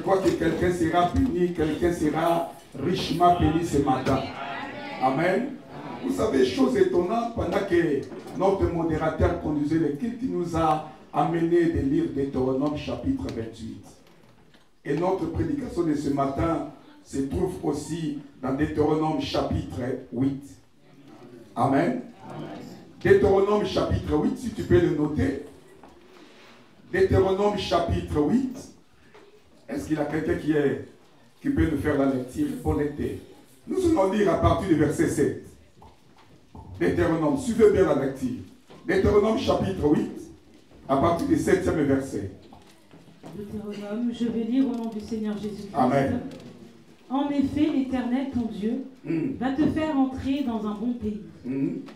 crois que quelqu'un sera béni, quelqu'un sera richement béni ce matin. Amen. Vous savez, chose étonnante, pendant que notre modérateur conduisait le culte, il nous a amené de lire Deutéronome chapitre 28. Et notre prédication de ce matin se trouve aussi dans Deutéronome chapitre 8. Amen. Deutéronome chapitre 8, si tu peux le noter. Deutéronome chapitre 8. Est-ce qu'il y a quelqu'un qui peut nous faire la lecture? Pour l'été. Nous allons lire à partir du verset 7. Deutéronome, suivez bien la lecture. Deutéronome chapitre 8, à partir du 7e verset. Deutéronome, je vais lire au nom du Seigneur Jésus-Christ. Amen. En effet, l'Éternel, ton Dieu, va te faire entrer dans un bon pays.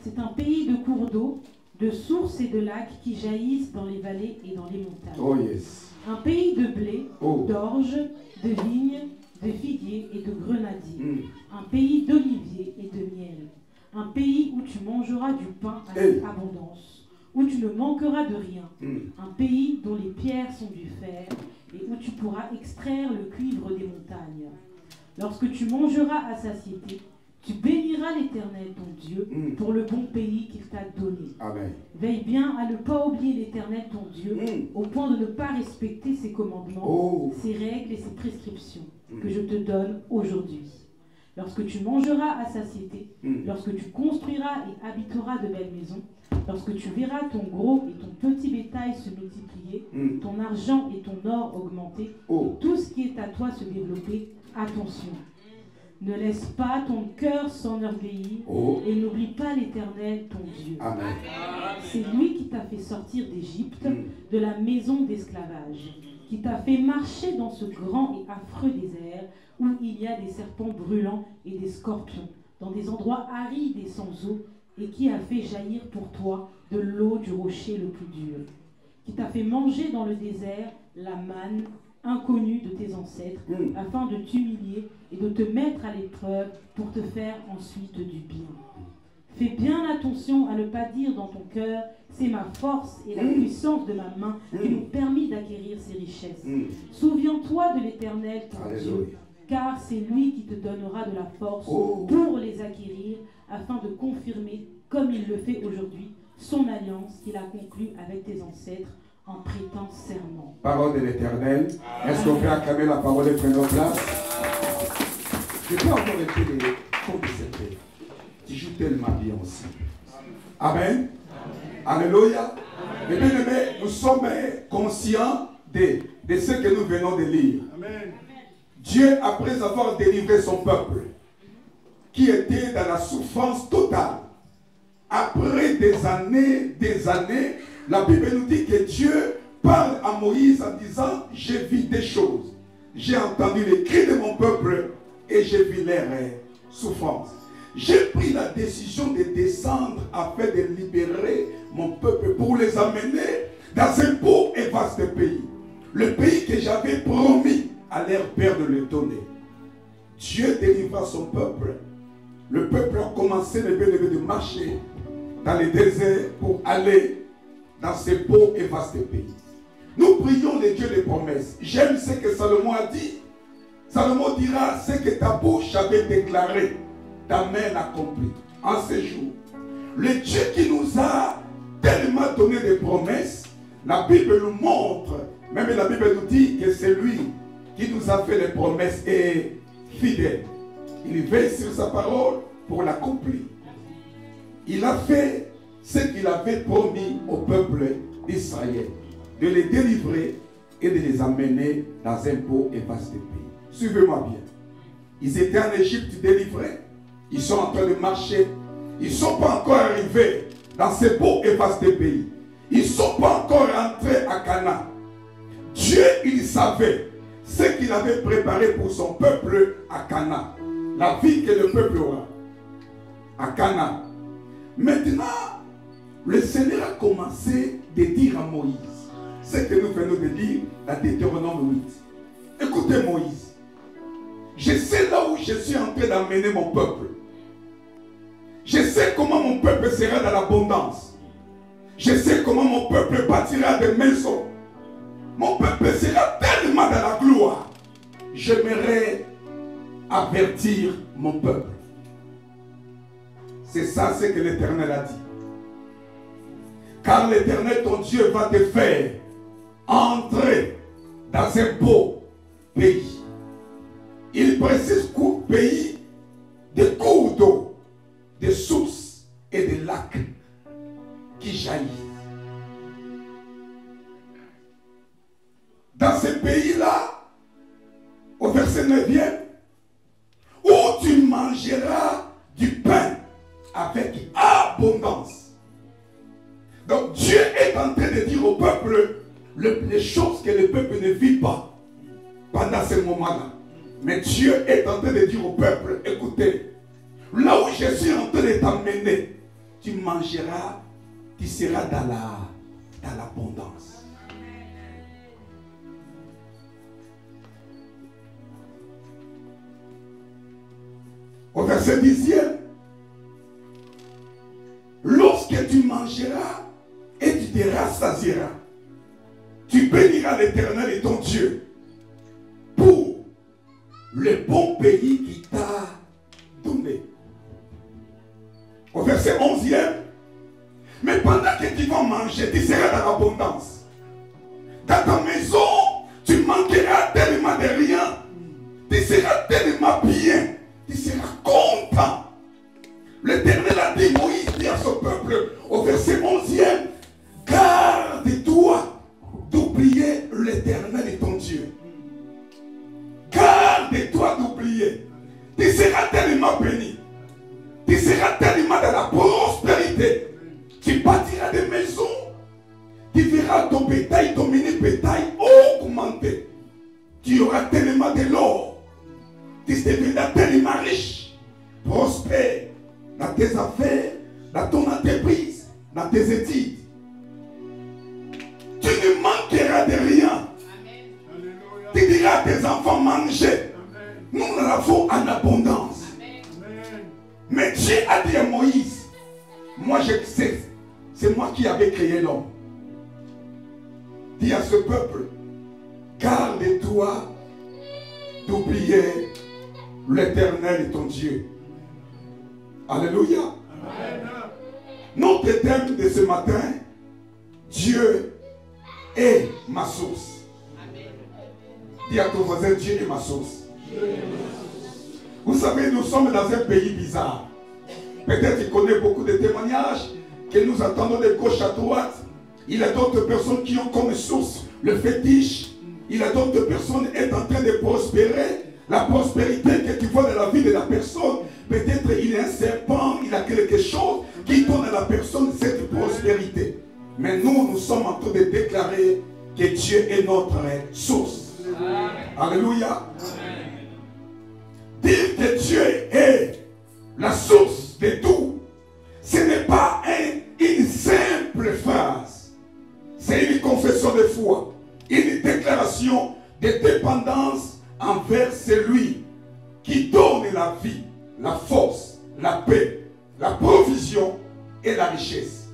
C'est un pays de cours d'eau, de sources et de lacs qui jaillissent dans les vallées et dans les montagnes. Oh yes. Un pays de blé, d'orge, de vignes, de figuiers et de grenadiers. Un pays d'oliviers et de miel. Un pays où tu mangeras du pain avec abondance, où tu ne manqueras de rien. Un pays dont les pierres sont du fer et où tu pourras extraire le cuivre des montagnes. Lorsque tu mangeras à satiété, tu béniras l'Éternel ton Dieu pour le bon pays qu'il t'a donné. Amen. Veille bien à ne pas oublier l'Éternel ton Dieu au point de ne pas respecter ses commandements, ses règles et ses prescriptions que je te donne aujourd'hui. Lorsque tu mangeras à satiété, lorsque tu construiras et habiteras de belles maisons, lorsque tu verras ton gros et ton petit bétail se multiplier, ton argent et ton or augmenter, tout ce qui est à toi se développer, attention. Ne laisse pas ton cœur s'enorgueillir et n'oublie pas l'Éternel, ton Dieu. Amen. C'est lui qui t'a fait sortir d'Égypte, de la maison d'esclavage, qui t'a fait marcher dans ce grand et affreux désert où il y a des serpents brûlants et des scorpions, dans des endroits arides et sans eau, et qui a fait jaillir pour toi de l'eau du rocher le plus dur, qui t'a fait manger dans le désert la manne inconnue de tes ancêtres, afin de t'humilier et de te mettre à l'épreuve pour te faire ensuite du bien. Fais bien attention à ne pas dire dans ton cœur, c'est ma force et la puissance de ma main qui m'ont permis d'acquérir ces richesses. Souviens-toi de l'Éternel, ton Dieu, car c'est lui qui te donnera de la force pour les acquérir, afin de confirmer, comme il le fait aujourd'hui, son alliance qu'il a conclue avec tes ancêtres en prêtant serment. Parole de l'Éternel. Est-ce qu'on peut acclamer la parole et prendre place? Je peux encore répéter les comptes de cette paix. Tu joues tellement bien aussi. Amen. Alléluia. Et bien aimés, nous sommes conscients de ce que nous venons de lire. Amen. Dieu, après avoir délivré son peuple, qui était dans la souffrance totale, après des années, la Bible nous dit que Dieu parle à Moïse en disant, j'ai vu des choses, j'ai entendu les cris de mon peuple et j'ai vu leur souffrance. J'ai pris la décision de descendre afin de libérer mon peuple pour les amener dans un beau et vaste pays. Le pays que j'avais promis à leur père de le donner. Dieu délivra son peuple. Le peuple a commencé de marcher dans les déserts pour aller dans ce beau et vaste pays. Nous prions le Dieu des promesses. J'aime ce que Salomon a dit. Salomon dira ce que ta bouche avait déclaré, ta main l'accomplit. En ce jour, le Dieu qui nous a tellement donné des promesses, la Bible nous montre, même la Bible nous dit que c'est lui qui nous a fait les promesses et fidèle. Il veille sur sa parole pour l'accomplir. Il a fait ce qu'il avait promis au peuple d'Israël, de les délivrer et de les amener dans un beau et vaste pays. Suivez-moi bien. Ils étaient en Égypte délivrés. Ils sont en train de marcher. Ils ne sont pas encore arrivés dans ce beau et vaste pays. Ils ne sont pas encore entrés à Canaan. Dieu, il savait ce qu'il avait préparé pour son peuple à Canaan. La vie que le peuple aura à Canaan. Maintenant, le Seigneur a commencé de dire à Moïse ce que nous venons de lire dans Deutéronome 8. Écoutez Moïse. Je sais là où je suis en train d'amener mon peuple. Je sais comment mon peuple sera dans l'abondance. Je sais comment mon peuple bâtira des maisons. Mon peuple sera tellement dans la gloire. j'aimerais avertir mon peuple. C'est ça ce que l'Éternel a dit. Car l'Éternel, ton Dieu, va te faire entrer dans un beau pays. Il précise pays de cours d'eau, de sources et de lacs qui jaillissent. Dans ce pays-là, au verset 9e, où tu mangeras du pain avec abondance. Donc Dieu est en train de dire au peuple les choses que le peuple ne vit pas pendant ce moment-là. Mais Dieu est en train de dire au peuple, écoutez, là où je suis en train de t'emmener, tu mangeras, tu seras dans l'abondance. Au verset 10e, lorsque tu mangeras et tu te rassasieras, tu béniras l'Éternel et ton Dieu pour le bon pays qui t'a donné. Au verset 11e, mais pendant que tu vas manger, tu seras dans l'abondance. Dans ta maison, tu manqueras tellement de rien. Tu seras tellement bien. Tu seras content. L'Éternel a dit, Moïse dit à son peuple, au verset 11e, garde-toi d'oublier l'Éternel et ton Dieu. Garde-toi d'oublier. Tu seras tellement béni. Tu seras tellement dans la prospérité. Tu bâtiras des maisons. Tu verras ton bétail, ton mini-bétail augmenter. Tu auras tellement de l'or. Tu deviendras tellement riche, prospère dans tes affaires, dans ton entreprise, dans tes études. Tu ne manqueras de rien. Amen. Tu diras à tes enfants, mangez. Nous l'avons en abondance. Amen. Mais Dieu a dit à Moïse, moi je sais, c'est moi qui avais créé l'homme. Dis à ce peuple, garde-toi d'oublier l'Éternel et ton Dieu. Alléluia. Amen. Notre thème de ce matin, Dieu est ma source. Amen. Dis à ton voisin, Dieu est ma source. Vous savez, nous sommes dans un pays bizarre. Peut-être qu'il connaît beaucoup de témoignages que nous attendons de gauche à droite. Il y a d'autres personnes qui ont comme source le fétiche. Il y a d'autres personnes qui sont en train de prospérer. La prospérité que tu vois dans la vie de la personne, peut-être il est un serpent, il a quelque chose qui donne à la personne cette prospérité. Mais nous sommes en train de déclarer que Dieu est notre source. Amen. Alléluia. Amen. Dire que Dieu est la source de tout, ce n'est pas une simple phrase. C'est une confession de foi, une déclaration de dépendance envers celui qui donne la vie, la force, la paix, la provision et la richesse.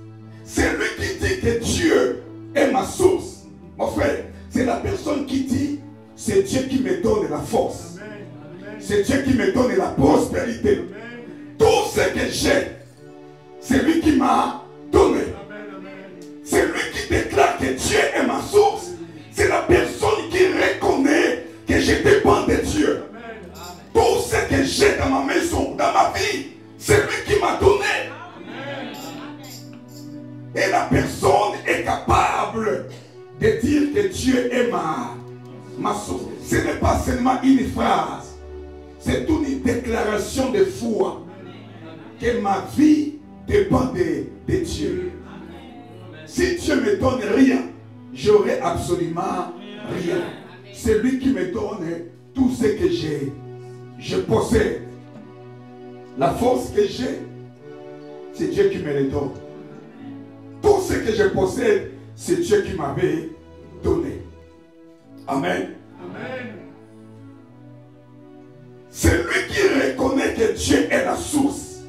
C'est lui qui dit que Dieu est ma source. Mon frère, c'est la personne qui dit, c'est Dieu qui me donne la force. C'est Dieu qui me donne la prospérité. Tout ce que j'ai, c'est lui qui m'a donné. C'est lui qui déclare que Dieu est ma source. C'est la personne qui reconnaît que je dépends de Dieu. Tout ce que j'ai dans ma maison, dans ma vie, c'est lui qui m'a donné. Et la personne est capable de dire que Dieu est ma source. Ce n'est pas seulement une phrase, c'est une déclaration de foi que ma vie dépend de Dieu. Si Dieu me donne rien, j'aurai absolument rien. C'est lui qui me donne tout ce que j'ai. Je possède. La force que j'ai, c'est Dieu qui me le donne. Tout ce que je possède, c'est Dieu qui m'avait donné. Amen. Amen. Celui qui reconnaît que Dieu est la source,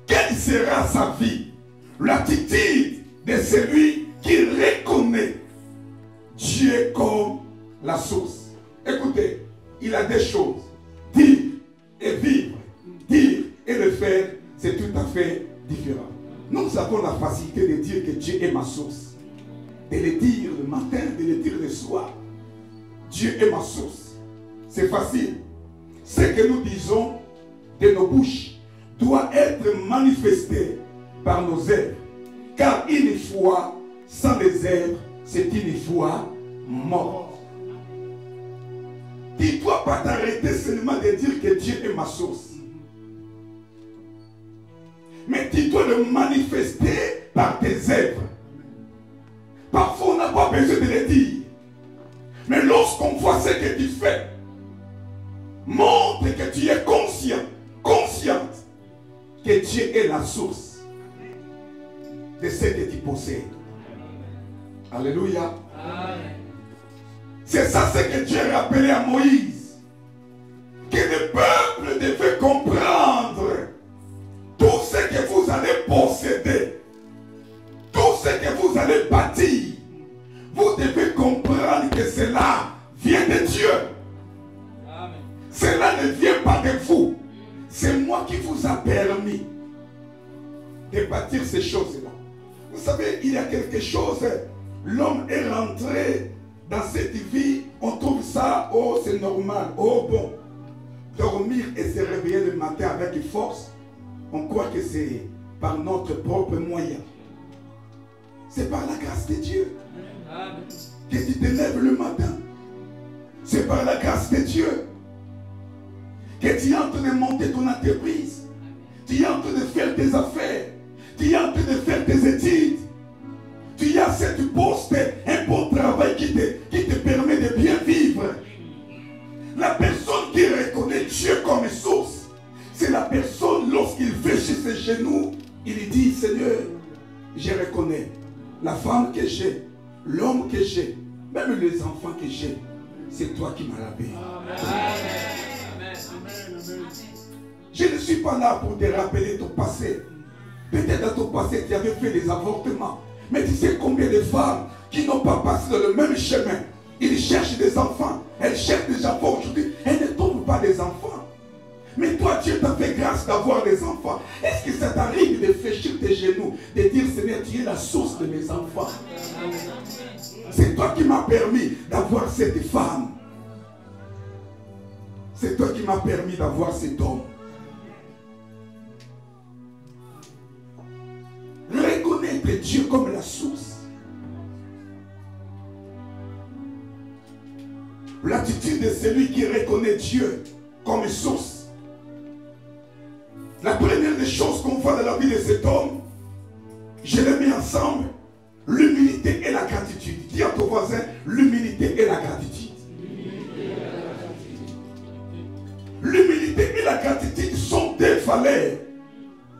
quelle sera sa vie? L'attitude de celui qui reconnaît Dieu comme la source. Écoutez, il a des choses. Dire et vivre, dire et le faire, c'est tout à fait différent. Nous avons la facilité de dire que Dieu est ma source. De le dire le matin, de le dire le soir. Dieu est ma source. C'est facile. Ce que nous disons de nos bouches doit être manifesté par nos œuvres. Car une foi sans les œuvres, c'est une foi morte. Tu ne dois pas t'arrêter seulement de dire que Dieu est ma source. Mais tu dois le manifester par tes œuvres. Parfois, on n'a pas besoin de le dire. Mais lorsqu'on voit ce que tu fais, montre que tu es conscient, consciente que Dieu est la source de ce que tu possèdes. Alléluia. C'est ça ce que Dieu a rappelé à Moïse. Que le peuple devait comprendre tout ce que vous allez posséder, tout ce que vous allez bâtir. Vous devez comprendre que cela vient de Dieu. Amen. Cela ne vient pas de vous. C'est moi qui vous a permis de bâtir ces choses-là. Vous savez, il y a quelque chose. L'homme est rentré dans cette vie. On trouve ça, oh c'est normal, oh bon. Dormir et se réveiller le matin avec force, on croit que c'est par notre propre moyen. C'est par la grâce de Dieu que tu te lèves le matin. C'est par la grâce de Dieu que tu es en train de monter ton entreprise. Tu es en train de faire tes affaires. Tu es en train de faire tes études. Tu as cette poste, un bon travail qui te permet de bien vivre. La personne qui reconnaît Dieu comme source, c'est la personne lorsqu'il fait chez ses genoux, il dit, Seigneur, je reconnais la femme que j'ai, l'homme que j'ai, même les enfants que j'ai, c'est toi qui m'as lavé. Je ne suis pas là pour te rappeler ton passé. Peut-être dans ton passé, tu avais fait des avortements. Mais tu sais combien de femmes qui n'ont pas passé dans le même chemin. Ils cherchent des enfants. Elles cherchent des enfants aujourd'hui. Elles ne trouvent pas des enfants. Mais toi, Dieu t'a fait grâce d'avoir des enfants. Est-ce que ça t'arrive de fléchir tes genoux, de dire, Seigneur, tu es la source de mes enfants. C'est toi qui m'as permis d'avoir cette femme. C'est toi qui m'as permis d'avoir cet homme. Reconnaître Dieu comme la source. L'attitude de celui qui reconnaît Dieu comme source. La première des choses qu'on voit dans la vie de cet homme, je l'ai mis ensemble, l'humilité et la gratitude. Dis à ton voisin, l'humilité et la gratitude. L'humilité et la gratitude sont des valeurs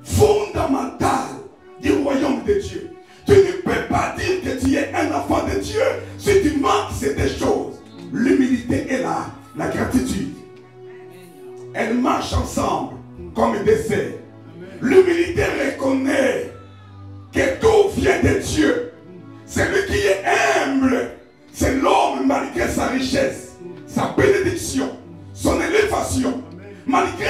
fondamentales du royaume de Dieu. Tu ne peux pas dire que tu es un enfant de Dieu si tu manques ces deux choses. L'humilité et la gratitude. Elles marchent ensemble comme des ailes. L'humilité reconnaît que tout vient de Dieu. Celui qui est humble, c'est l'homme malgré sa richesse, sa bénédiction, son élévation, malgré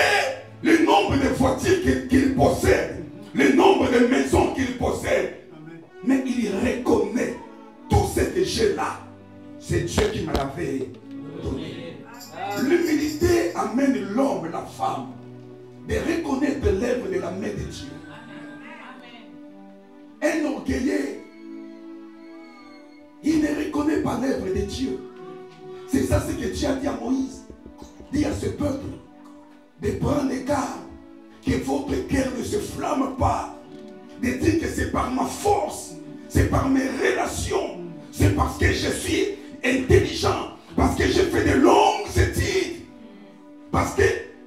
le nombre de voitures qu'il possède, le nombre de maisons qu'il possède. Mais il reconnaît tout ce que j'ai là. C'est Dieu qui me l'avait donné. L'humilité amène l'homme, la femme, de reconnaître l'œuvre de la main de Dieu. Un orgueilleux, il ne reconnaît pas l'œuvre de Dieu. C'est ça ce que Dieu a dit à Moïse. Dit à ce peuple de prendre garde, que votre cœur ne se flamme pas. De dire que c'est par ma force, c'est par mes relations, c'est parce que je suis intelligent, parce que j'ai fait de longues études, parce que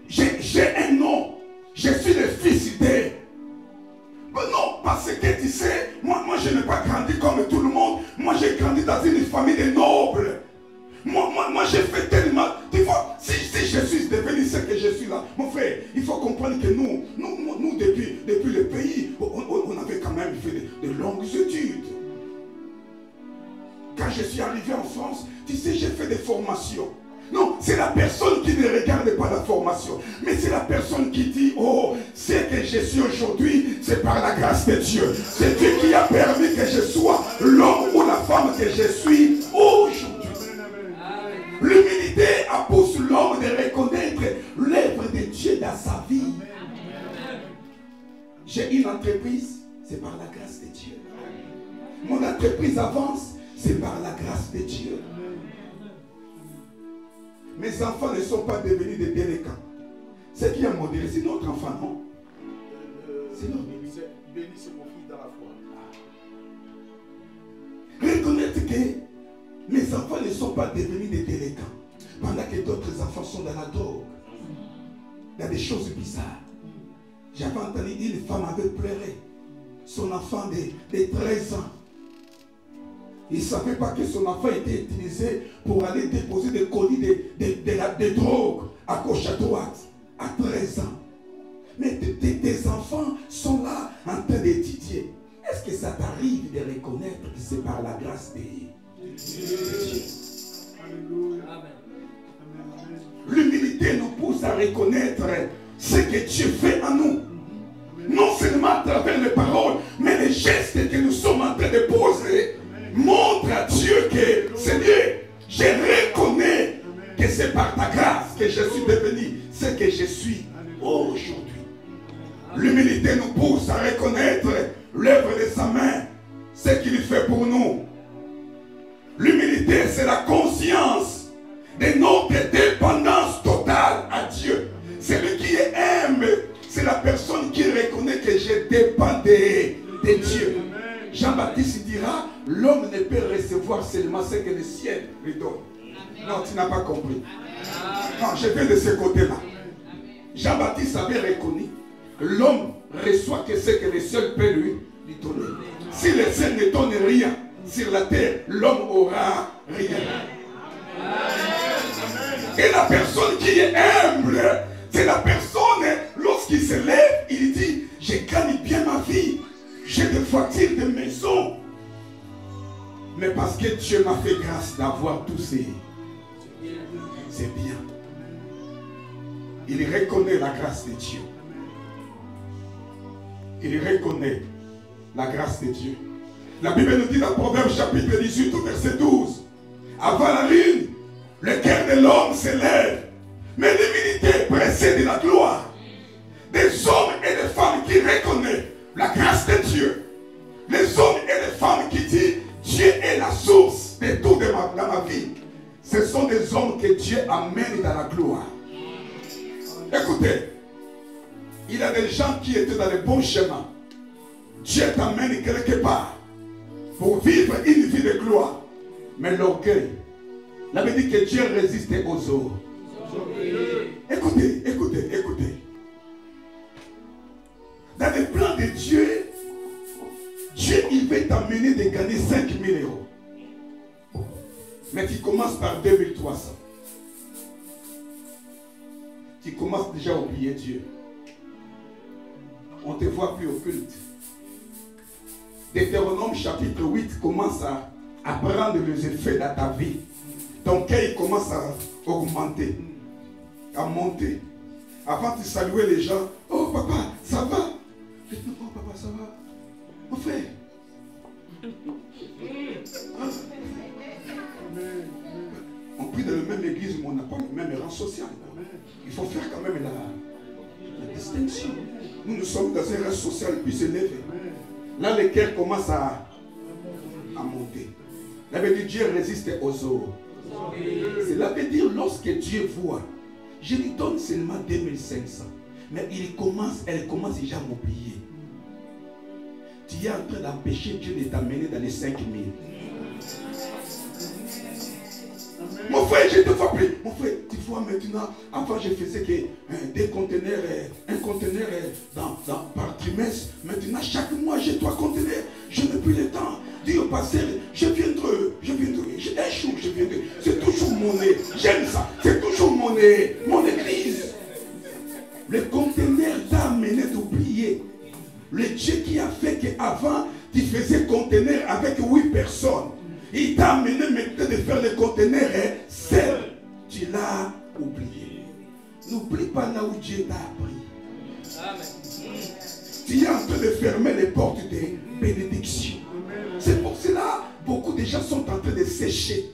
j'ai un nom, je suis le fils d'eux. Non, parce que tu sais, moi je n'ai pas grandi comme tout le monde. Moi j'ai grandi dans une famille de nobles. Moi j'ai fait tellement. Tu vois, si je suis devenu ce que je suis là, mon frère, il faut comprendre que nous depuis le pays, on avait quand même fait de longues études. Quand je suis arrivé en France, tu sais, j'ai fait des formations. Non, c'est la personne qui ne regarde pas la formation. Mais c'est la personne qui dit, oh, c'est que je suis aujourd'hui, c'est par la grâce de Dieu. C'est Dieu qui a permis que je sois l'homme ou la femme que je suis aujourd'hui. L'humilité pousse l'homme de reconnaître l'œuvre de Dieu dans sa vie. J'ai une entreprise, c'est par la grâce de Dieu. Mon entreprise avance, c'est par la grâce de Dieu. Mes enfants ne sont pas devenus des délinquants. C'est qui a modéré, c'est notre enfant, non? C'est notre. Béni, c'est mon fils dans la foi. Reconnaître que mes enfants ne sont pas devenus des délinquants. Pendant que d'autres enfants sont dans la drogue. Il y a des choses bizarres. J'avais entendu une femme avait pleuré. Son enfant de 13 ans. Il ne savait pas que son enfant était utilisé pour aller déposer des colis de drogue à gauche, à droite, à 13 ans. Mais tes enfants sont là en train d'étudier. Est-ce que ça t'arrive de reconnaître que c'est par la grâce de Dieu? L'humilité nous pousse à reconnaître ce que Dieu fait en nous. Non seulement à travers les paroles, mais les gestes que nous sommes en train de poser montrent à Dieu que, Seigneur, je reconnais que c'est par ta grâce que je suis devenu ce que je suis aujourd'hui. L'humilité nous pousse à reconnaître l'œuvre de sa main, ce qu'il fait pour nous. L'humilité, c'est la conscience de notre dépendance totale à Dieu. Celui qui est humble, c'est la personne qui reconnaît que je dépends de Dieu. Jean-Baptiste dira, l'homme ne peut recevoir seulement ce que le ciel lui donne. Non, tu n'as pas compris. Non, je viens de ce côté-là. Jean-Baptiste avait reconnu que l'homme reçoit que ce que le ciel peut lui donner. Si le ciel ne donne rien sur la terre, l'homme aura rien. Et la personne qui est humble, c'est la personne, lorsqu'il se lève, il dit, je gagne bien ma vie. J'ai des voitures, des maisons. Mais parce que Dieu m'a fait grâce d'avoir tout ces... C'est bien. Il reconnaît la grâce de Dieu. Il reconnaît la grâce de Dieu. La Bible nous dit dans Proverbe chapitre 18 au verset 12. Avant la lune, le cœur de l'homme s'élève. Mais l'humilité précède la gloire. Des hommes et des femmes qui reconnaissent la grâce de Dieu. Les hommes et les femmes qui disent Dieu est la source de tout dans ma vie. Ce sont des hommes que Dieu amène dans la gloire. Écoutez, il y a des gens qui étaient dans le bon chemin. Dieu t'amène quelque part pour vivre une vie de gloire. Mais l'orgueil, la Bible dit que Dieu résiste aux autres. Écoutez, écoutez, écoutez. Dans le plan de Dieu, Dieu il veut t'amener de gagner 5 000 euros. Mais tu commences par 2300. Tu commences déjà à oublier Dieu. On ne te voit plus au culte. Deutéronome chapitre 8 commence à prendre les effets dans ta vie. Ton cœur commence à augmenter, à monter. Avant de saluer les gens, oh papa, ça va? Oh papa, ça va? Mon frère. On prie dans la même église, mais on n'a pas le même rang social. Il faut faire quand même la distinction. Nous sommes dans un rang social puis s'élever. Là, le cœur commence à monter. La Bible dit Dieu résiste aux autres. Cela veut dire lorsque Dieu voit, je lui donne seulement 2500. Mais elle commence déjà à m'oublier. Tu es en train d'empêcher Dieu de t'amener dans les 5000. Mon frère, je te vois plus. Mon frère, tu vois maintenant, avant je faisais que des conteneurs, un conteneur par trimestre. Maintenant, chaque mois, j'ai 3 conteneurs. Je n'ai plus le temps. Dis au pasteur, je viendrai. Un jour, je viendrai. C'est toujours monnaie. J'aime ça. C'est toujours monnaie. Mon église. Le conteneur t'a amené d'oublier. Le Dieu qui a fait qu'avant, tu faisais conteneur avec 8 personnes. Il t'a amené maintenant de faire le conteneur seul. Tu l'as oublié. N'oublie pas là où Dieu t'a appris. Amen. Tu es en train de fermer les portes des bénédictions. C'est pour cela beaucoup de gens sont en train de sécher.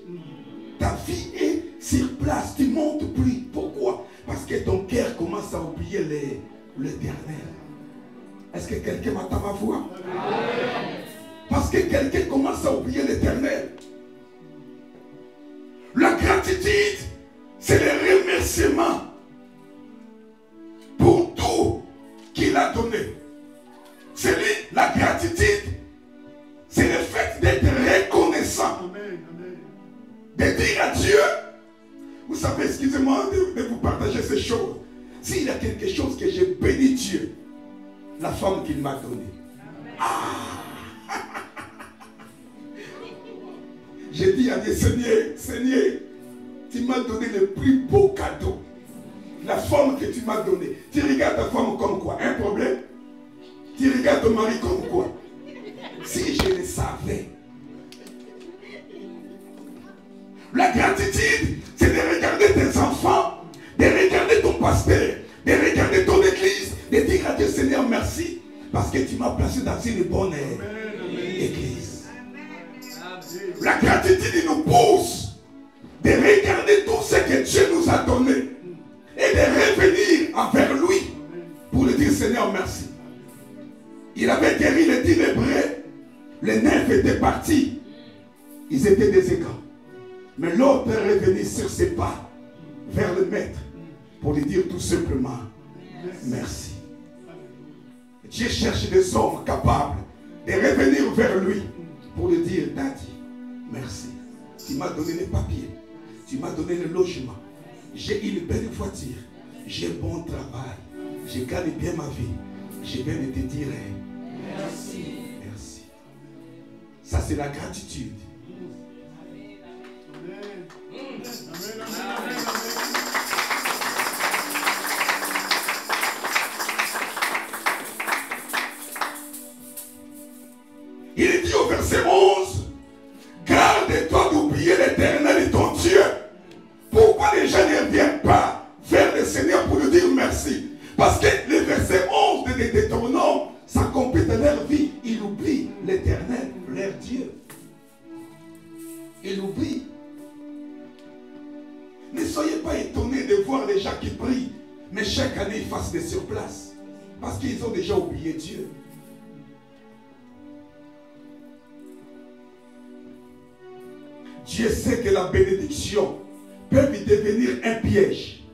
Ta vie est sur place, tu ne montes plus. Pourquoi? Parce que ton cœur commence à oublier l'éternel. Est-ce que quelqu'un m'entend ma voix? Parce que quelqu'un commence à oublier l'éternel. La gratitude, c'est le remerciement pour tout qu'il a donné. C'est la gratitude, c'est le fait d'être reconnaissant. De dire à Dieu, vous savez, excusez-moi de vous partager ces choses. S'il y a quelque chose que j'ai béni Dieu, la femme qu'il m'a donnée. Ah. J'ai dit à Dieu, Seigneur, tu m'as donné le plus beau cadeau. La femme que tu m'as donnée. Tu regardes ta femme comme quoi? Un problème? Tu regardes ton mari comme quoi? Si je le savais. La gratitude, c'est de regarder tes enfants, de regarder ton pasteur, de regarder ton église, de dire à Dieu, Seigneur, merci, parce que tu m'as placé dans une bonne église. La gratitude nous pousse de regarder tout ce que Dieu nous a donné et de revenir envers lui pour lui dire, Seigneur, merci. Il avait guéri les 10 lépreux, les 9 étaient partis, ils étaient des égaux. Mais l'autre est revenu sur ses pas vers le maître pour lui dire tout simplement merci. Dieu cherche des hommes capables de revenir vers lui pour lui dire, Daddy, merci. Tu m'as donné les papiers, tu m'as donné le logement, j'ai une belle voiture, j'ai un bon travail, je gagne bien ma vie. Je viens de te dire merci. Merci. Ça c'est la gratitude. Il dit au verset 11, garde-toi d'oublier l'Éternel et ton Dieu. Pourquoi les gens ne viennent pas vers le Seigneur pour lui dire merci? Parce que le verset 11 de Deutéronome s'accomplit dans leur vie. Ils oublient l'Éternel, leur Dieu. Ils l'oublient. Ne soyez pas étonnés de voir les gens qui prient, mais chaque année ils fassent des surplaces. Parce qu'ils ont déjà oublié Dieu. Dieu sait que la bénédiction peut lui devenir un piège.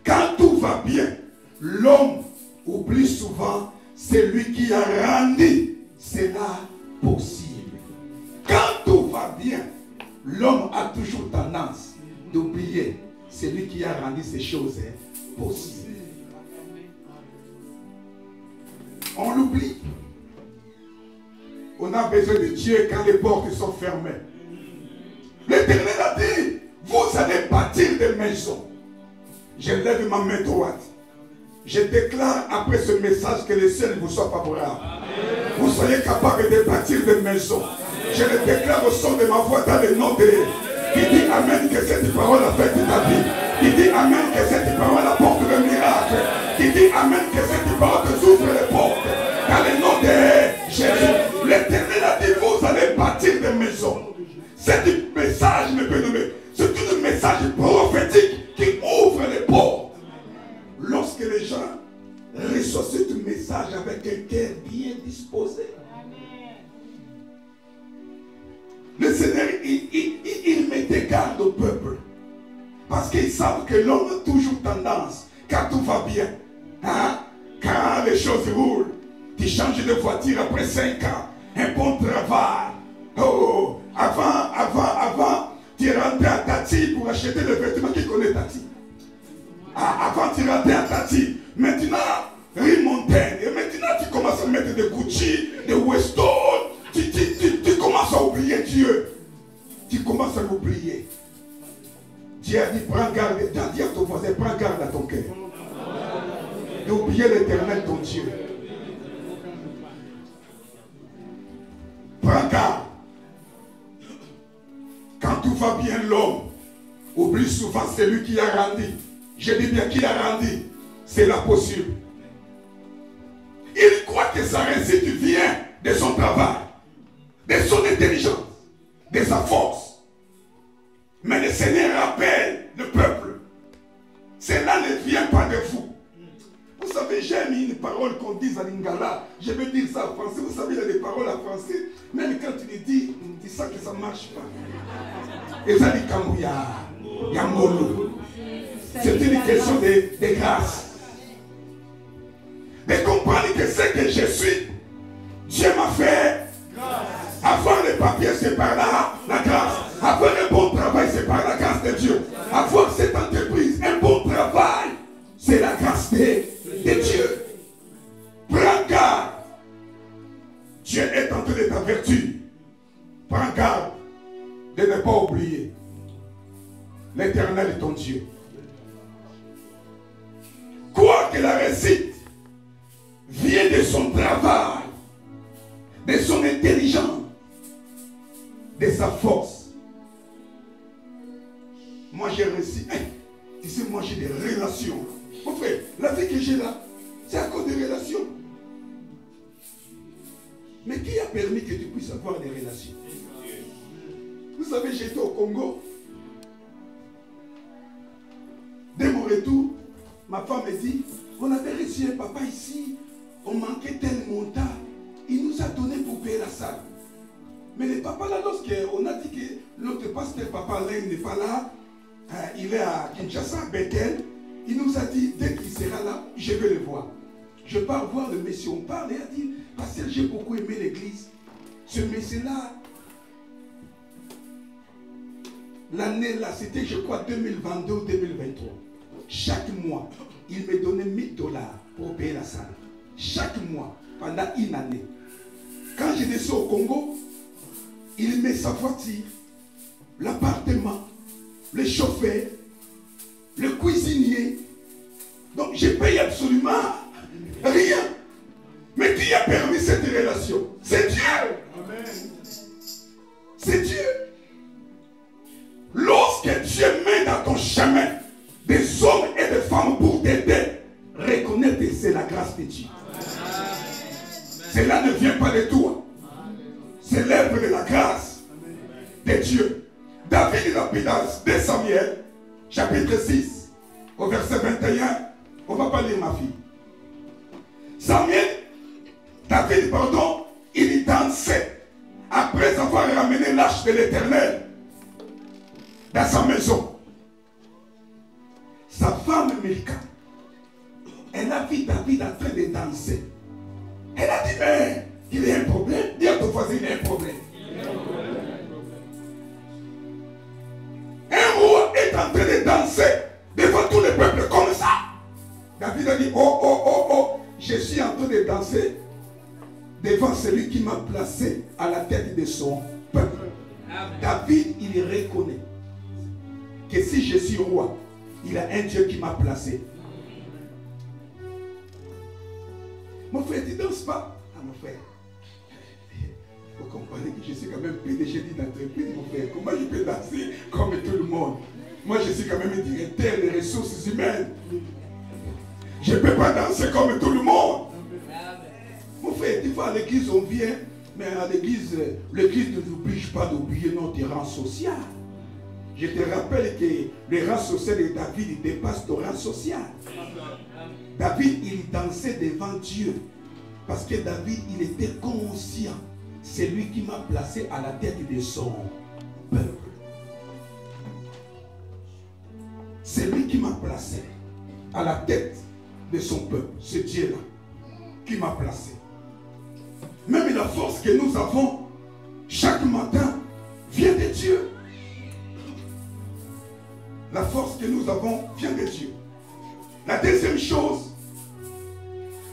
Quand tout va bien, l'homme oublie souvent celui qui a rendu cela possible. Quand tout va bien, l'homme a toujours tendance d'oublier celui qui a rendu ces choses possibles. On l'oublie. On a besoin de Dieu quand les portes sont fermées. L'Éternel a dit, vous allez bâtir des maisons. Je lève ma main droite. Je déclare après ce message que le ciel vous soit favorable. Vous soyez capable de bâtir des maisons. Je le déclare au son de ma voix dans le nom de Dieu. Qui dit Amen, que cette parole affecte ta vie. Qui dit Amen, que cette parole apporte le miracle. Qui dit Amen, que cette parole te ouvre les portes. Dans le nom de Jésus. L'Éternel a dit, vous allez bâtir des maisons. C'est un message, mes bien-aimés. C'est un message prophétique qui ouvre les portes. Lorsque les gens reçoivent ce message avec un cœur bien disposé. Le Seigneur, il met des gardes au peuple. Parce qu'ils savent que l'homme a toujours tendance, quand tout va bien, hein, quand les choses roulent, tu changes de voiture après 5 ans, un bon travail. Oh, avant, tu rentrais à Tati pour acheter le vêtement qui connaît Tati. Avant, tu rentrais à Tati. Maintenant, Rimontaine. Et maintenant, tu commences à mettre des Gucci, des Weston. Tu commences à oublier Dieu. Tu commences à l'oublier. Dieu a dit, prends garde. Dis à ton voisin, prends garde à ton cœur. D'oublier l'Éternel, ton Dieu. Prends garde. Quand tout va bien, l'homme oublie souvent celui qui a rendu. Je dis bien qui a rendu. C'est l'impossible. Il croit que sa réussite vient de son travail, de son intelligence, de sa force. Mais le Seigneur rappelle le peuple. Cela ne vient pas de vous. Vous savez, j'aime une parole qu'on dit à Lingala. Je vais dire ça en français. Vous savez, il y a des paroles en français. Même quand tu les dis, tu sens que ça ne marche pas. Et ça dit Kambouya, Yamolo. C'est une question de grâce. De comprendre que ce que je suis, Dieu m'a fait. Avoir les papiers, c'est par là, la grâce. Avoir un bon travail, c'est par la grâce de Dieu. Avoir cette entreprise, un bon travail, c'est la grâce de Dieu. Prends garde. Dieu est en train de t'avertir. Prends garde de ne pas oublier. L'Éternel est ton Dieu. Quoi que la réussite vient de son travail, de son intelligence, de sa force. Moi j'ai réussi. Tu sais, moi j'ai des relations. Mon frère, la vie que j'ai là, c'est à cause des relations. Mais qui a permis que tu puisses avoir des relations? Vous savez, j'étais au Congo. Dès mon retour, ma femme me dit, on avait reçu un papa ici, on manquait tel montant. Il nous a donné pour payer la salle. Mais le papa là, lorsqu'on a dit que notre pasteur papa là, il n'est pas là, il est à Kinshasa, à Bethel, il nous a dit, dès qu'il sera là, je vais le voir. Je pars voir le monsieur, on parle, et il a dit, pasteur, j'ai beaucoup aimé l'église. Ce monsieur-là, l'année là, c'était je crois 2022 ou 2023. Chaque mois, il me donnait $1000 pour payer la salle. Chaque mois, pendant une année. Quand je descends au Congo, il met sa voiture, l'appartement, le chauffeur, le cuisinier. Donc je paye absolument rien. Mais qui a permis cette relation? C'est Dieu. C'est Dieu. Lorsque Dieu met dans ton chemin des hommes et des femmes pour t'aider, reconnais que c'est la grâce de Dieu. Cela ne vient pas de toi. C'est l'œuvre de la grâce de Dieu. David, il a pris dans 2 Samuel, chapitre 6, au verset 21. On ne va pas lire, ma fille. David, il dansait après avoir ramené l'arche de l'Éternel dans sa maison. Sa femme Milka, elle a vu David en train de danser. Elle a dit, mais il y a un problème. Dis à ton voisin, il y a un problème. Un roi est en train de danser devant tout le peuple comme ça. David a dit, oh, je suis en train de danser devant celui qui m'a placé à la tête de son peuple. David, il reconnaît que si je suis roi, il y a un Dieu qui m'a placé. Mon frère, tu ne danses pas? Ah, mon frère. Il faut comprendre que je suis quand même PDG d'une entreprise, mon frère. Comment je peux danser comme tout le monde? Moi, je suis quand même un directeur des ressources humaines. Je ne peux pas danser comme tout le monde. Mon frère, tu vois, à l'église, on vient, mais à l'église ne nous oblige pas d'oublier notre rang social. Je te rappelle que le rang social de David, il dépasse ton rang social. David, il dansait devant Dieu. Parce que David, il était conscient. C'est lui qui m'a placé à la tête de son peuple. C'est lui qui m'a placé à la tête de son peuple. Ce Dieu-là qui m'a placé. Même la force que nous avons chaque matin vient de Dieu. La force que nous avons vient de Dieu. La deuxième chose,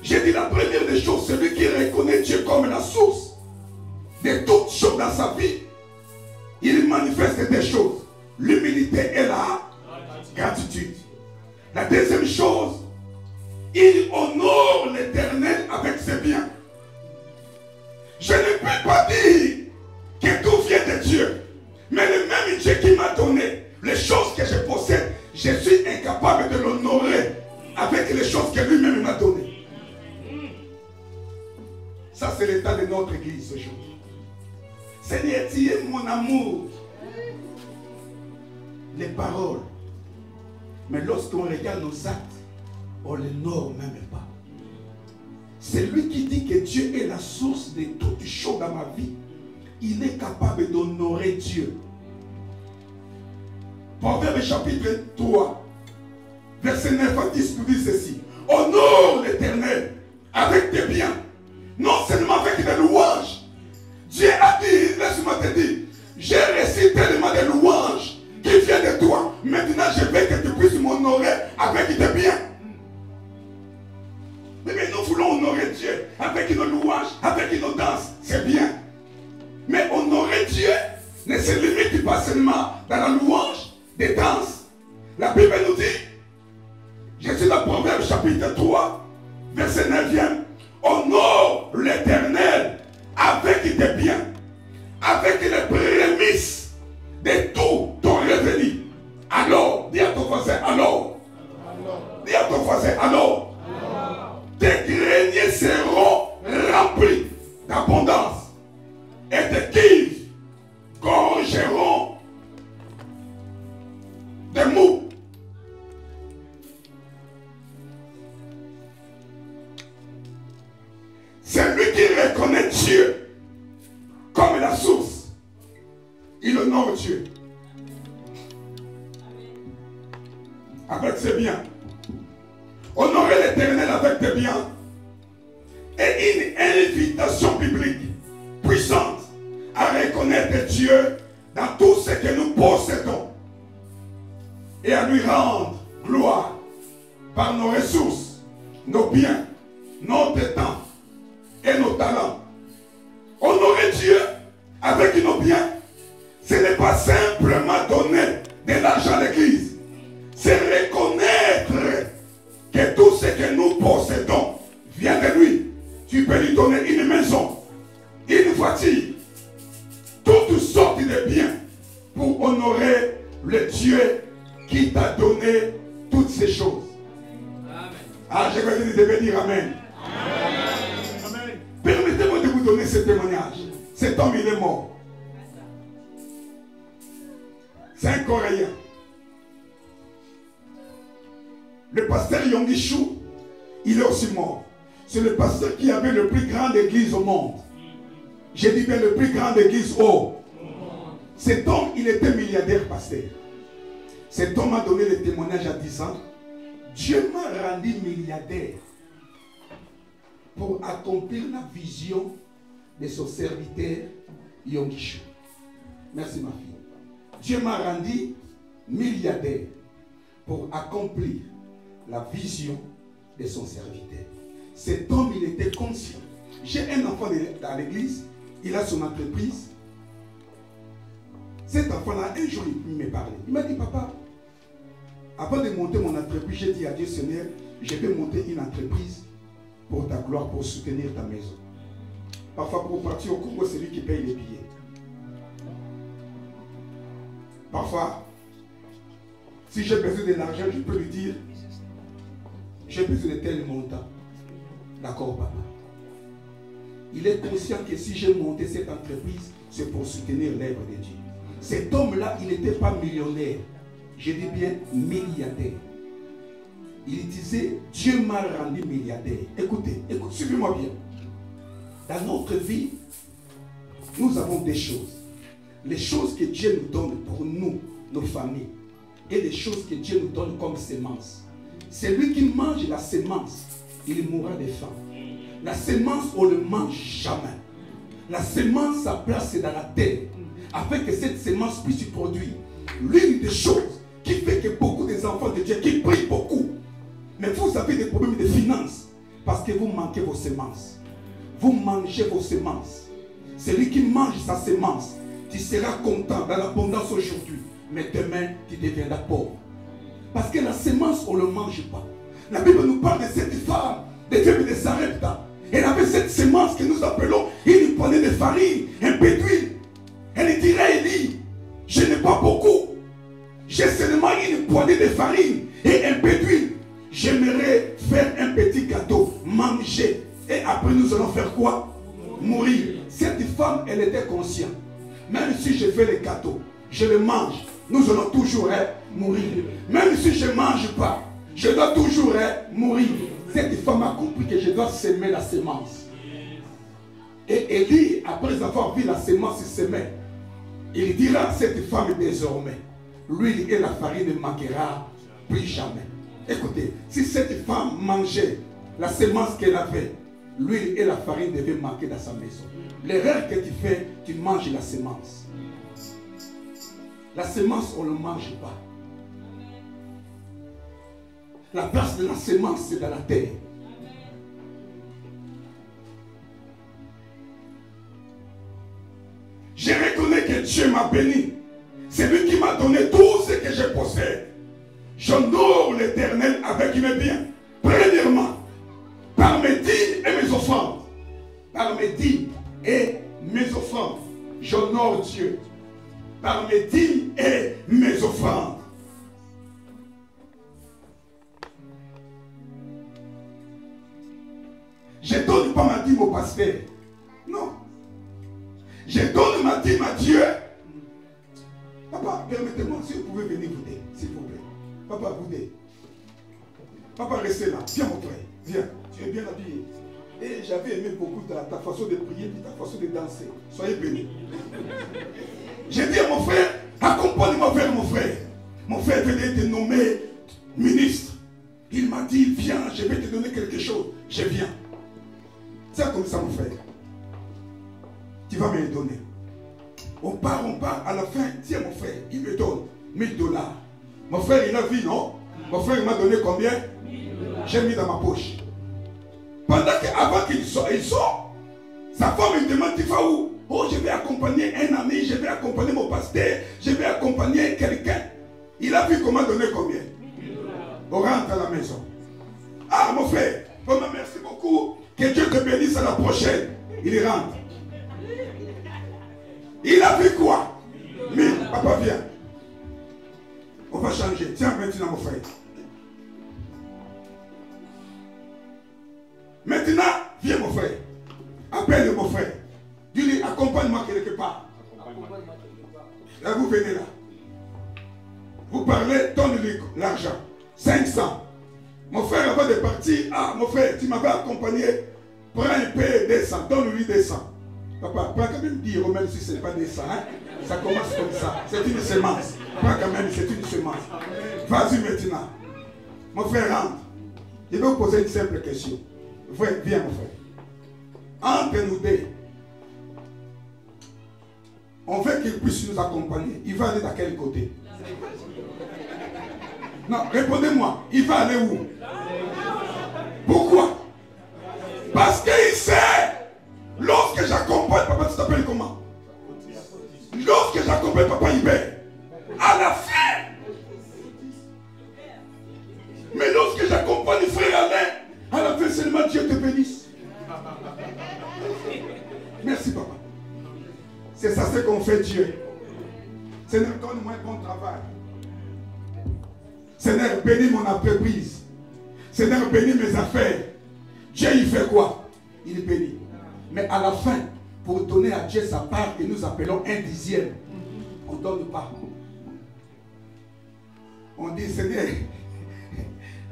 j'ai dit la première des choses, celui qui reconnaît Dieu comme la source de toutes choses dans sa vie, il manifeste des choses, l'humilité et la gratitude. La deuxième chose, il honore l'Éternel avec ses biens. Je ne peux pas dire que tout vient de Dieu, mais le même Dieu qui m'a donné les choses que je avec les choses que lui-même m'a données. Ça, c'est l'état de notre église aujourd'hui. Seigneur, tu es mon amour. Les paroles. Mais lorsqu'on regarde nos actes, on ne les honore même pas. C'est lui qui dit que Dieu est la source de toutes choses dans ma vie. Il est capable d'honorer Dieu. Proverbe chapitre 3, verset 9 à 10 nous dit ceci. Honore l'Éternel avec tes biens, non seulement avec des louanges. Dieu a dit, laisse-moi te dire, j'ai reçu tellement de louanges qui viennent de toi. Maintenant, je veux que tu puisses m'honorer avec tes biens. Mais nous voulons honorer Dieu avec nos louanges, avec nos danses. C'est bien. Mais honorer Dieu ne se limite pas seulement dans la louange, des danses. La Bible nous dit, je suis dans Proverbe chapitre 3, verset 9e. Honore l'Éternel avec tes biens, avec les prémices de tout ton revenu. Alors, dis à ton voisin, alors. Dis à ton voisin, alors. Tes greniers seront remplis d'abondance et tes cuves gorgeront de mou. C'est lui qui reconnaît Dieu comme la source. Il honore Dieu avec ses biens. Honorer l'Éternel avec tes biens est une invitation biblique puissante à reconnaître Dieu dans tout ce que nous possédons et à lui rendre gloire par nos ressources, nos biens, notre temps et nos talents. Honorer Dieu avec nos biens, ce n'est pas simplement donner de l'argent à l'église, c'est reconnaître que tout ce que nous possédons vient de lui. Tu peux lui donner une maison, une voiture, toutes sortes de biens pour honorer le Dieu qui t'a donné toutes ces choses. Amen. Ah, je vais dire Amen. Amen. Permettez-moi de vous donner ce témoignage. Cet homme, il est mort. C'est un Coréen. Le pasteur Yongishu, il est aussi mort. C'est le pasteur qui avait le plus grande église au monde. J'ai dit bien le plus grande église au. Cet homme, il était milliardaire, pasteur. Cet homme a donné le témoignage à 10 ans. Dieu m'a rendu milliardaire pour accomplir la vision de son serviteur Yongishu. Merci ma fille. Dieu m'a rendu milliardaire pour accomplir la vision de son serviteur. Cet homme, il était conscient. J'ai un enfant dans l'église, il a son entreprise. Cet enfant-là, un jour, il me parlait. Il m'a dit, papa, avant de monter mon entreprise, j'ai dit à Dieu, Seigneur, je vais monter une entreprise pour ta gloire, pour soutenir ta maison. Parfois, pour partir au Congo, c'est lui qui paye les billets. Parfois, si j'ai besoin de l'argent, je peux lui dire, j'ai besoin de tel montant. D'accord, papa. Il est conscient que si j'ai monté cette entreprise, c'est pour soutenir l'œuvre de Dieu. Cet homme-là, il n'était pas millionnaire. Je dis bien milliardaire. Il disait, Dieu m'a rendu milliardaire. Écoutez, suivez-moi bien. Dans notre vie, nous avons des choses. Les choses que Dieu nous donne pour nous, nos familles, et les choses que Dieu nous donne comme sémence. Celui qui mange la sémence, il mourra de faim. La sémence, on ne le mange jamais. La sémence, sa place, c'est dans la terre. Afin que cette sémence puisse produire l'une des choses qui fait que beaucoup des enfants de Dieu qui prient beaucoup, mais vous avez des problèmes de finances parce que vous manquez vos sémences. Vous mangez vos sémences. Celui qui mange sa sémence, tu seras content dans l'abondance aujourd'hui, mais demain, tu deviendras pauvre. Parce que la sémence, on ne le mange pas. La Bible nous parle de cette femme, de Dieu de Sarepta. Elle avait cette sémence que nous appelons une poignée de farine, un peu d'huile. Elle dirait à Élie, je n'ai pas beaucoup. J'ai seulement une poignée de farine et un peu d'huile. J'aimerais manger. Et après, nous allons faire quoi? Mourir. Cette femme, elle était consciente. Même si je fais les gâteaux, je les mange, nous allons toujours mourir. Même si je ne mange pas, je dois toujours mourir. Cette femme a compris que je dois semer la semence. Et Élie, après avoir vu la semence s'aimer, il dira à cette femme désormais, l'huile et la farine ne manquera plus jamais. Écoutez, si cette femme mangeait la semence qu'elle avait, l'huile et la farine devaient manquer dans sa maison. L'erreur que tu fais, tu manges la semence. La semence, on ne le mange pas. La place de la semence, c'est dans la terre. Je reconnais que Dieu m'a béni. C'est lui qui m'a donné tout ce que je possède. J'honore l'Éternel avec mes biens. Premièrement, par mes dîmes et mes offrandes. Par mes dîmes et mes offrandes. J'honore Dieu. Par mes dîmes et mes offrandes. Je ne donne pas ma dîme au pasteur. Non. Je donne ma dîme à Dieu. Papa, permettez-moi, si vous pouvez venir vous aider, s'il vous plaît. Papa, vous aider. Papa, restez là. Viens, mon frère. Viens. Tu es bien habillé. Et j'avais aimé beaucoup ta façon de prier et ta façon de danser. Soyez bénis. J'ai dit à mon frère, accompagne-moi vers mon frère. Mon frère venait de nommer ministre. Il m'a dit, viens, je vais te donner quelque chose. Je viens. C'est comme ça, mon frère. Tu vas me le donner. On part. À la fin, tiens, mon frère, il me donne $1000. Mon frère, il a vu, non? Mon frère, il m'a donné combien? J'ai mis dans ma poche. Pendant qu'avant qu'il sort, sa femme me demande, tu vas où? Oh, je vais accompagner un ami, je vais accompagner mon pasteur, je vais accompagner quelqu'un. Il a vu comment donner combien? On rentre à la maison. Ah, mon frère, maman, merci beaucoup. Que Dieu te bénisse à la prochaine. Il rentre. Il a vu quoi? 1000. Papa, viens. On va changer. Tiens, maintenant, mon frère. Maintenant, viens, mon frère. Appelle mon frère. Dis-lui, accompagne-moi quelque part. Là, vous venez là. Vous parlez, donne-lui l'argent. 500. Mon frère, avant de partir, ah, mon frère, tu m'avais accompagné. Prends un peu 200. Donne-lui 200. Papa, prends quand même dire, même si ce n'est pas 200. Hein? Ça commence comme ça. C'est une semence. Prends quand même, c'est une semence. Vas-y maintenant. Mon frère, rentre. Je vais vous poser une simple question. Viens, mon frère. Entre nous deux, on veut qu'il puisse nous accompagner. Il va aller dans quel côté? Non, répondez-moi. Il va aller où? Pourquoi? Parce qu'il sait, lorsque j'accompagne, papa, tu t'appelles comment? Lorsque j'accompagne papa Hubert, à la fin. Mais lorsque j'accompagne frère Alain, à la fin seulement Dieu te bénisse. Merci papa. C'est ça ce qu'on fait Dieu. Seigneur, donne-moi un bon travail. Seigneur, bénis mon entreprise. Seigneur, bénis mes affaires. Dieu, il fait quoi? Il bénit. Mais à la fin, pour donner à Dieu sa part, que nous appelons 1/10, on ne donne pas. On dit, Seigneur,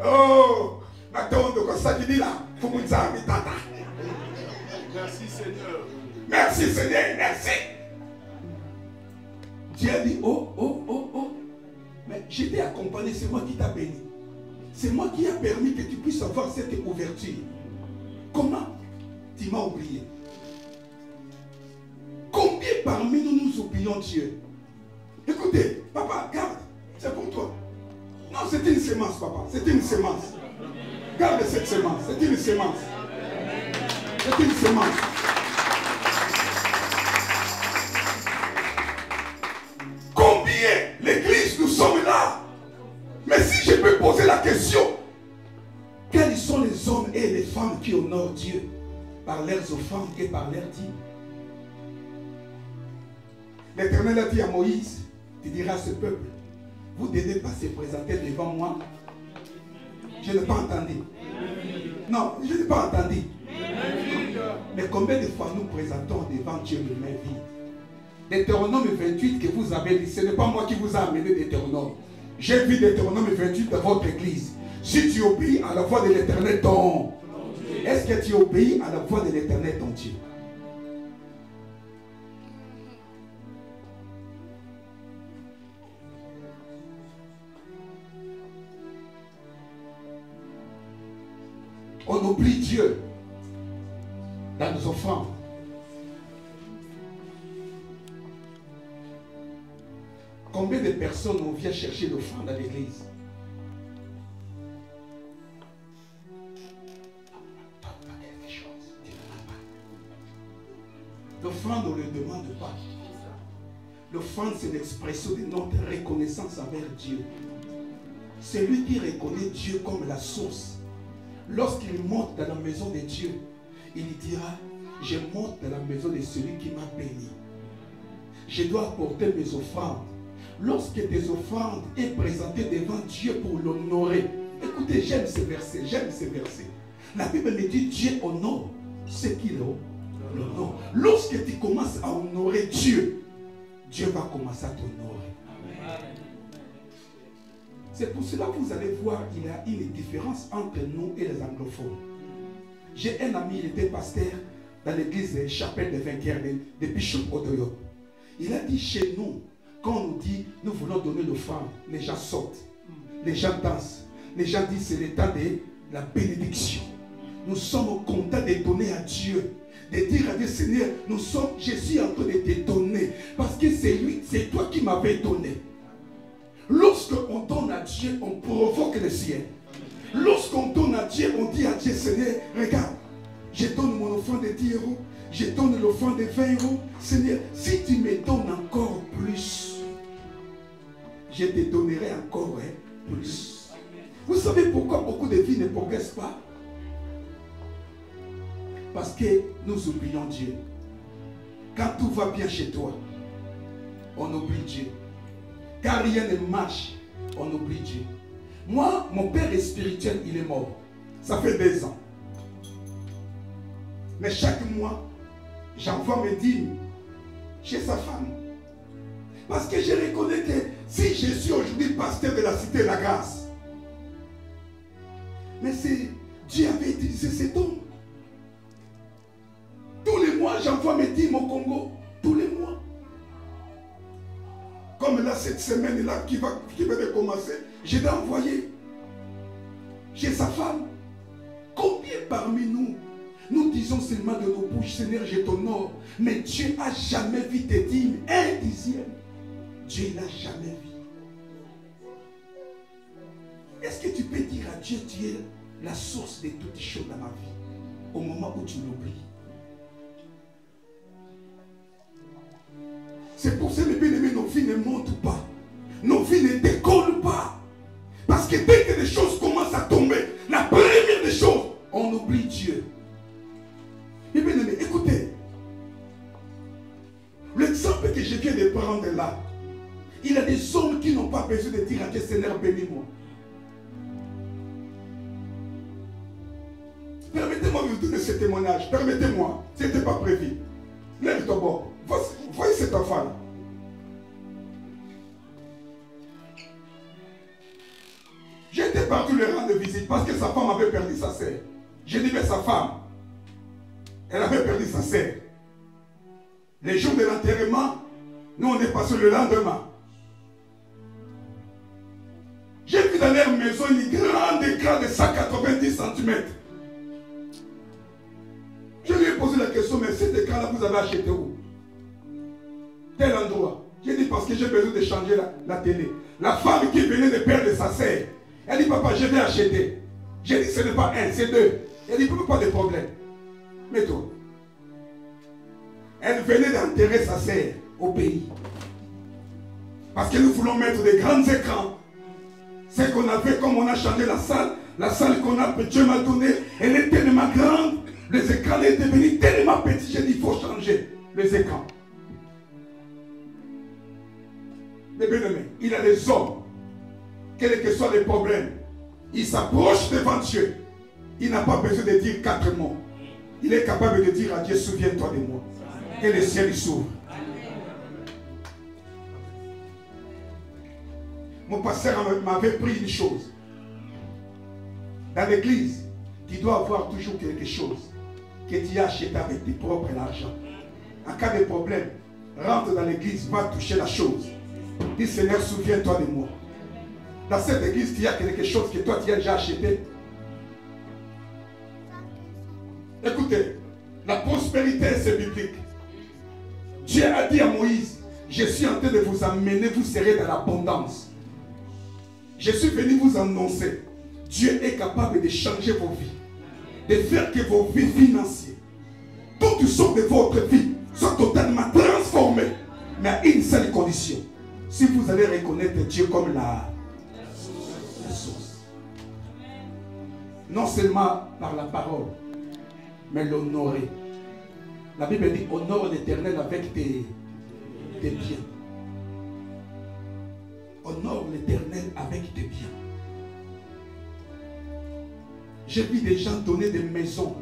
oh, maintenant, on ça qui dit là, faut que tata. Merci Seigneur. Merci Seigneur, merci. Dieu a dit, oh. Mais je t'ai accompagné, c'est moi qui t'ai béni. C'est moi qui ai permis que tu puisses avoir cette ouverture. Comment? Tu m'as oublié. Combien parmi nous nous oublions Dieu? Écoutez, papa, garde, c'est pour toi. Non, c'est une semence, papa, c'est une semence. Garde cette semence, c'est une semence. C'est une semence. Combien l'église, nous sommes là. Mais si je peux poser la question, quels sont les hommes et les femmes qui honorent Dieu par leurs offrandes et par leurs dîmes? L'Éternel a dit à Moïse, tu diras à ce peuple, vous ne devez pas se présenter devant moi. Je n'ai pas entendu. Non, je n'ai pas entendu. Mais combien de fois nous présentons devant Dieu les mains vides? Deutéronome 28 que vous avez lu, ce n'est pas moi qui vous ai amené Deutéronome. J'ai vu Deutéronome 28 dans votre église. Si tu obéis à la voix de l'Éternel, ton... Est-ce que tu obéis à la voix de l'Éternel, ton Dieu? On oublie Dieu dans nos offrandes. Combien de personnes on vient chercher l'offrande à l'église? L'offrande, on ne le demande pas. L'offrande, c'est l'expression de notre reconnaissance envers Dieu. C'est lui qui reconnaît Dieu comme la source. Lorsqu'il monte dans la maison de Dieu, il dira, je monte dans la maison de celui qui m'a béni. Je dois apporter mes offrandes. Lorsque tes offrandes est présentée devant Dieu pour l'honorer. Écoutez, j'aime ce verset, j'aime ce verset. La Bible me dit, Dieu honore ce qu'il honore. Lorsque tu commences à honorer Dieu, Dieu va commencer à t'honorer. C'est pour cela que vous allez voir qu'il y a une différence entre nous et les anglophones. J'ai un ami, il était pasteur dans l'église de Chapelle de Vainqueurs de Bishop Odoyo. Il a dit chez nous, quand on nous dit nous voulons donner l'offrande, les gens sautent, les gens dansent, les gens disent c'est le temps de la bénédiction. Nous sommes contents de donner à Dieu, de dire à Dieu, Seigneur, je suis en train de te donner parce que c'est lui, c'est toi qui m'avais donné. Lorsqu'on donne à Dieu, on provoque le ciel. Lorsqu'on donne à Dieu, on dit à Dieu, Seigneur, regarde, je donne mon offrande de 10 euros, je donne l'offrande de 20 euros. Seigneur, si tu me donnes encore plus, je te donnerai encore plus. Vous savez pourquoi beaucoup de vies ne progressent pas? Parce que nous oublions Dieu. Quand tout va bien chez toi, on oublie Dieu. Quand rien ne marche, on oublie Dieu. Moi, mon père est spirituel, il est mort. Ça fait 2 ans. Mais chaque mois, j'envoie mes dîmes chez sa femme. Parce que je reconnais que si je suis aujourd'hui pasteur de la cité de la grâce, mais c'est Dieu avait utilisé cet homme. Tous les mois, j'envoie mes dîmes au Congo. Tous les mois. Comme là, cette semaine-là qui va commencer, je l'ai envoyé chez sa femme. Combien parmi nous, nous disons seulement de nos bouches, Seigneur, je t'honore, mais Dieu n'a jamais vu tes dîmes, 1/10. Dieu n'a jamais vu. Est-ce que tu peux dire à Dieu, tu es la source de toutes choses dans ma vie, au moment où tu l'oublies? C'est pour ça que mes bien-aimés, nos vies ne montent pas. Nos vies ne décollent pas. Parce que dès que les choses commencent à tomber, la première des choses, on oublie Dieu. Mes bien-aimés, écoutez. L'exemple que je viens de prendre là, il y a des hommes qui n'ont pas besoin de dire à Dieu, Seigneur, bénis-moi. Permettez-moi de vous donner ce témoignage. Permettez-moi. Ce n'était pas prévu. Lève-toi bord. Voyez cet enfant-là. J'étais parti le rendre visite parce que sa femme avait perdu sa sœur. J'ai dit, mais sa femme, elle avait perdu sa sœur. Les jours de l'enterrement, nous on est passé le lendemain. J'ai vu dans leur maison une grande écran de 190 cm. Je lui ai posé la question, mais cet écran-là, vous avez acheté où? Tel endroit. J'ai dit, parce que j'ai besoin de changer la télé. La femme qui venait de perdre sa sœur, elle dit, papa, je vais acheter. J'ai dit, ce n'est pas 1, c'est 2. Elle dit, pas de problème. Mets-toi. Elle venait d'enterrer sa sœur au pays. Parce que nous voulons mettre des grands écrans. C'est qu'on a fait comme on a changé la salle qu'on a, Dieu m'a donné, elle est tellement grande, les écrans sont devenus tellement petits, j'ai dit, il faut changer les écrans. Mais bien aimé, il y a des hommes, quels que soient les problèmes, ils s'approchent devant Dieu. il n'a pas besoin de dire 4 mots. Il est capable de dire à Dieu, souviens-toi de moi. Et le ciel s'ouvre. Mon pasteur m'avait pris une chose. Dans l'église, tu dois avoir toujours quelque chose que tu as acheté avec tes propres argent. En cas de problème, rentre dans l'église, va toucher la chose. Dis Seigneur, souviens-toi de moi. Dans cette église, il y a quelque chose que toi tu as déjà acheté. Écoutez, la prospérité, c'est biblique. Dieu a dit à Moïse, je suis en train de vous amener, vous serez dans l'abondance. Je suis venu vous annoncer, Dieu est capable de changer vos vies, de faire que vos vies financières, toutes sortes de votre vie, soient totalement transformées, mais à une seule condition. Si vous allez reconnaître Dieu comme la source. Non seulement par la parole, mais l'honorer. La Bible dit, honore l'Éternel avec tes biens. Honore l'Éternel avec tes biens. J'ai vu des gens donner des maisons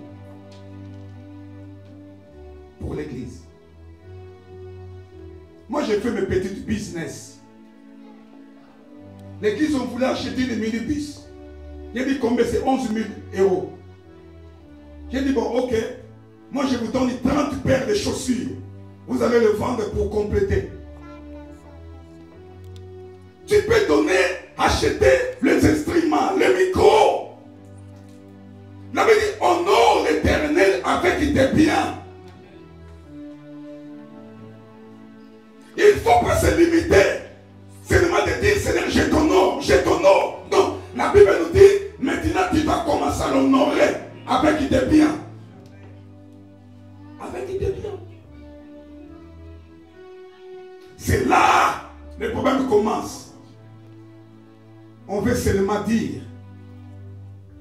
pour l'église. Moi, j'ai fait mes petites business. L'église, on voulait acheter des minibus. J'ai dit combien? C'est 11 000 €. J'ai dit, bon, ok. Moi, je vous donne 30 paires de chaussures. Vous allez le vendre pour compléter. Tu peux donner, acheter les instruments, les micros. La Bible dit, honore l'Éternel avec tes biens. Il ne faut pas se limiter. Seulement de dire, Seigneur, je t'honore, je t'honore. Non, la Bible nous dit, maintenant tu vas commencer à l'honorer avec tes biens. Avec tes biens. C'est là le problème commence. On veut seulement dire,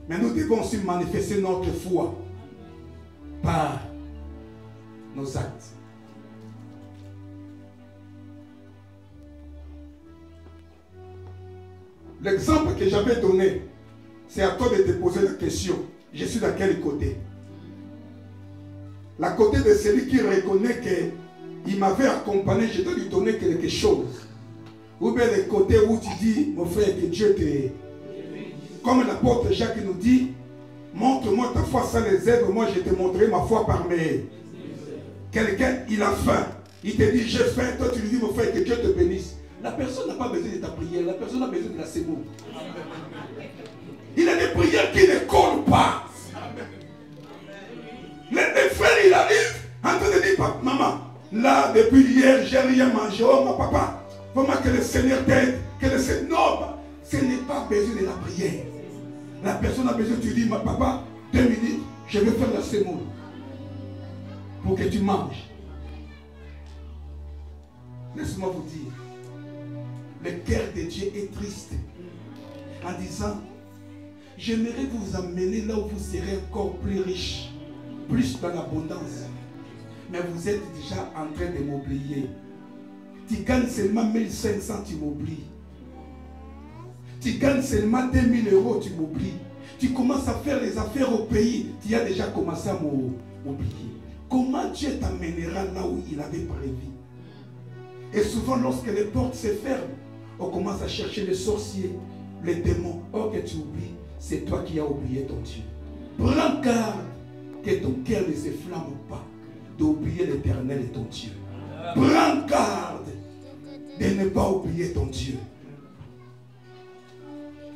mais nous devons aussi manifester notre foi par nos actes. L'exemple que j'avais donné, c'est à toi de te poser la question. Je suis dans quel côté? La côté de celui qui reconnaît qu'il m'avait accompagné, je dois lui donner quelque chose. Ou bien le côté où tu dis, mon frère, que Dieu te... Comme l'apôtre Jacques nous dit, montre-moi ta foi sans les aides, moi je te montrerai ma foi par mes... Quelqu'un, il a faim. Il te dit, j'ai faim, toi tu lui dis, mon frère, que Dieu te bénisse. La personne n'a pas besoin de ta prière, la personne a besoin de la semoule. Il y a des prières qui ne collent pas. Les frères, il arrive en train de dire, maman, là, depuis hier, j'ai rien mangé. Oh, mon papa, vraiment que le Seigneur t'aide, que le Seigneur... Non, ce n'est pas besoin de la prière. La personne a besoin, tu dis, ma papa, 2 minutes, je vais faire la semoule pour que tu manges. Laisse-moi vous dire, le cœur de Dieu est triste en disant, j'aimerais vous amener là où vous serez encore plus riche, plus dans l'abondance. Mais vous êtes déjà en train de m'oublier. Tu gagnes seulement 1500, tu m'oublies. Tu gagnes seulement 2000 €, tu m'oublies. Tu commences à faire les affaires au pays, tu as déjà commencé à m'oublier. Comment Dieu t'amènera là où il avait prévu? Et souvent, lorsque les portes se ferment, on commence à chercher les sorciers, les démons. Or que tu oublies, c'est toi qui as oublié ton Dieu. Prends garde que ton cœur ne se flamme pas d'oublier l'Éternel et ton Dieu. Prends garde de ne pas oublier ton Dieu.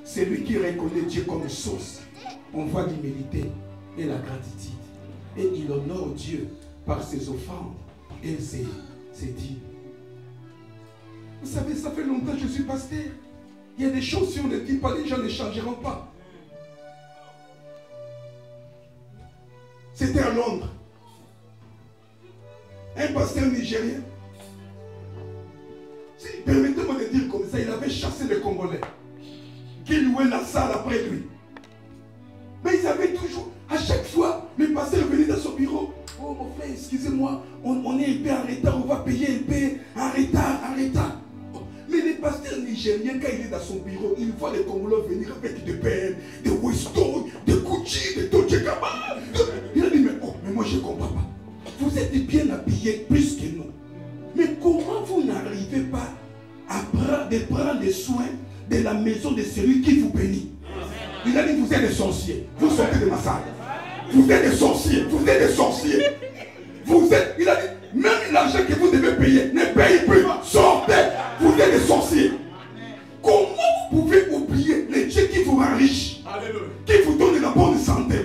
C'est lui qui reconnaît Dieu comme source. On voit l'humilité et la gratitude. Et il honore Dieu par ses offrandes et ses dîmes. Vous savez, ça fait longtemps que je suis pasteur. Il y a des choses, si on ne dit pas, les gens ne changeront pas. C'était à Londres. Un pasteur nigérien. Permettez-moi de dire comme ça, il avait chassé les Congolais qui louaient la salle après lui. Mais ils avaient toujours, à chaque fois, le pasteur venait dans son bureau. Oh mon frère, excusez-moi, on est un peu en retard, on va payer un peu en retard. Mais les pasteurs nigériens, quand il est dans son bureau, il voit les Congolais venir avec des peines, des Weston, des Gucci, des de prendre soin de la maison de celui qui vous bénit. Il a dit, vous êtes des sorciers. Vous sortez de ma salle. Vous êtes des sorciers. Vous êtes des sorciers. Vous êtes, il a dit, même l'argent que vous devez payer, ne payez plus. Sortez. Vous êtes des sorciers. Comment vous pouvez oublier le Dieu qui vous rend riche, qui vous donne la bonne santé,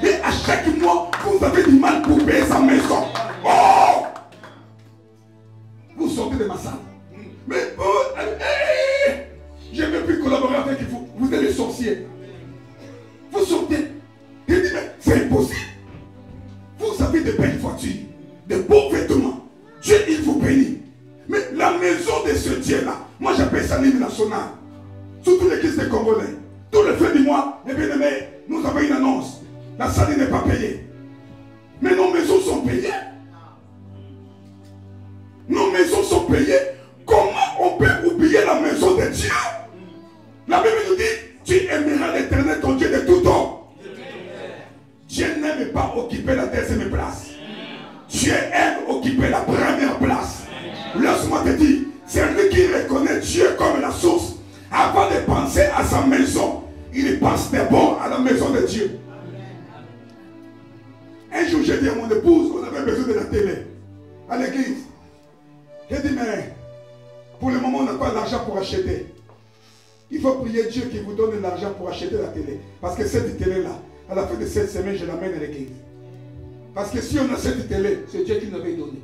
et à chaque mois, vous avez du mal pour payer sa maison. Oh! Vous sortez de ma salle. Mais je ne veux plus collaborer avec vous. Vous êtes des sorciers. Vous sortez. Il dit, mais c'est impossible. Vous avez de belles voitures, de beaux vêtements. Dieu, il vous bénit. Mais la maison de ce Dieu-là, moi j'appelle ça l'hymne national. Surtout l'église des Congolais. Tous les fins du mois, les bien-aimés, nous avons une annonce. La salle n'est pas payée. Mais nos maisons sont payées. Nos maisons sont payées. Comment on peut oublier la maison de Dieu? La Bible nous dit, tu aimeras l'Éternel ton Dieu de tout temps. Dieu n'aime pas occuper la deuxième place. Dieu aime occuper la première place. Laisse-moi te dire, c'est lui qui reconnaît Dieu comme la source. Avant de penser à sa maison, il pense d'abord à la maison de Dieu. Un jour, j'ai dit à mon épouse, on avait besoin de la télé à l'église. J'ai dit, mais pour le moment, on n'a pas d'argent pour acheter. Il faut prier Dieu qui vous donne l'argent pour acheter la télé. Parce que cette télé-là, à la fin de cette semaine, je l'amène à l'église. Parce que si on a cette télé, c'est Dieu qui nous avait donné.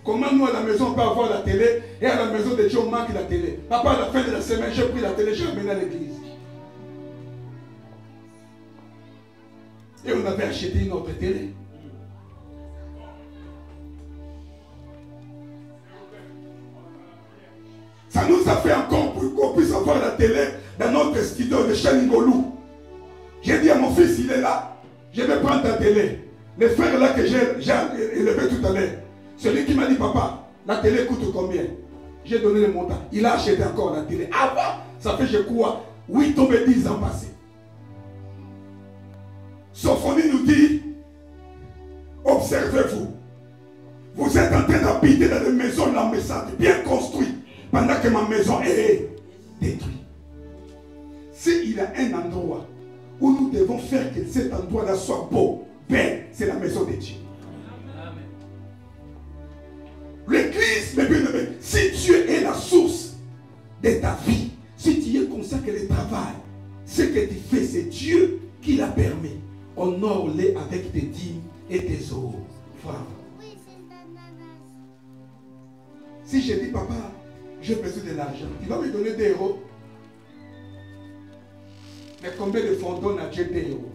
Comment nous à la maison on peut avoir la télé et à la maison de Dieu on manque la télé? Papa, à la fin de la semaine, j'ai pris la télé, j'ai amené à l'église. Et on avait acheté une autre télé. Ça nous a fait encore pour qu'on puisse avoir la télé dans notre studio de Chaningolou. J'ai dit à mon fils, il est là, je vais prendre ta télé. Le frère là que j'ai élevé tout à l'heure, celui qui m'a dit, papa, la télé coûte combien? J'ai donné le montant. Il a acheté encore la télé. Avant, ça fait, je crois, 8 ou 10 ans passés. Sophonie nous dit, observez-vous. Vous êtes en train d'habiter dans une maison lambersante, bien construite, pendant que ma maison est détruite. S'il y a un endroit où nous devons faire que cet endroit-là soit beau, belle, c'est la maison de Dieu. L'église, mes bien-aimés, si Dieu est la source de ta vie, si tu es consacré le travail, ce que tu fais, c'est Dieu qui l'a permis. Honore-les avec tes dîmes et tes offrandes. Si je dis, papa, j'ai besoin de l'argent, tu vas me donner des euros. Mais combien de fonds donne à Dieu des euros?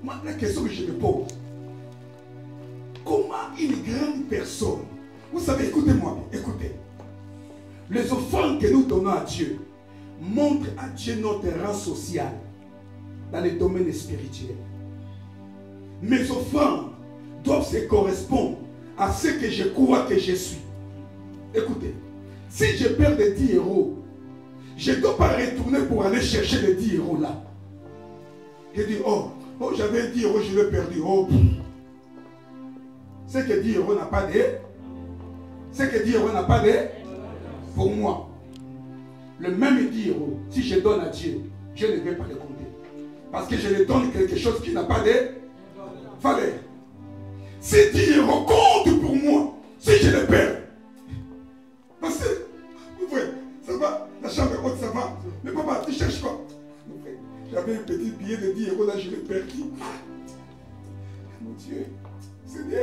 Moi, la question que je me pose, comment une grande personne, vous savez, écoutez-moi, écoutez, les offrandes que nous donnons à Dieu montrent à Dieu notre rang social dans les domaines spirituels. Mes offrandes doivent se correspondre à ce que je crois que je suis. Écoutez, si je perds des 10 euros, je ne dois pas retourner pour aller chercher les 10 euros là. Je dis, oh j'avais 10 euros, je l'ai perdu. Oh, c'est que 10 euros n'a pas de... C'est que 10 euros n'a pas de... Pour moi, le même 10 euros, si je donne à Dieu, je ne vais pas le compter. Parce que je lui donne quelque chose qui n'a pas de valeur. Si 10 euros comptent pour moi, si je le perds, parce que, vous voyez, ça va, la chambre est haute, ça va. Mais papa, tu cherches quoi? J'avais un petit billet de 10 euros, là, je l'ai perdu. Mon Dieu, c'est bien.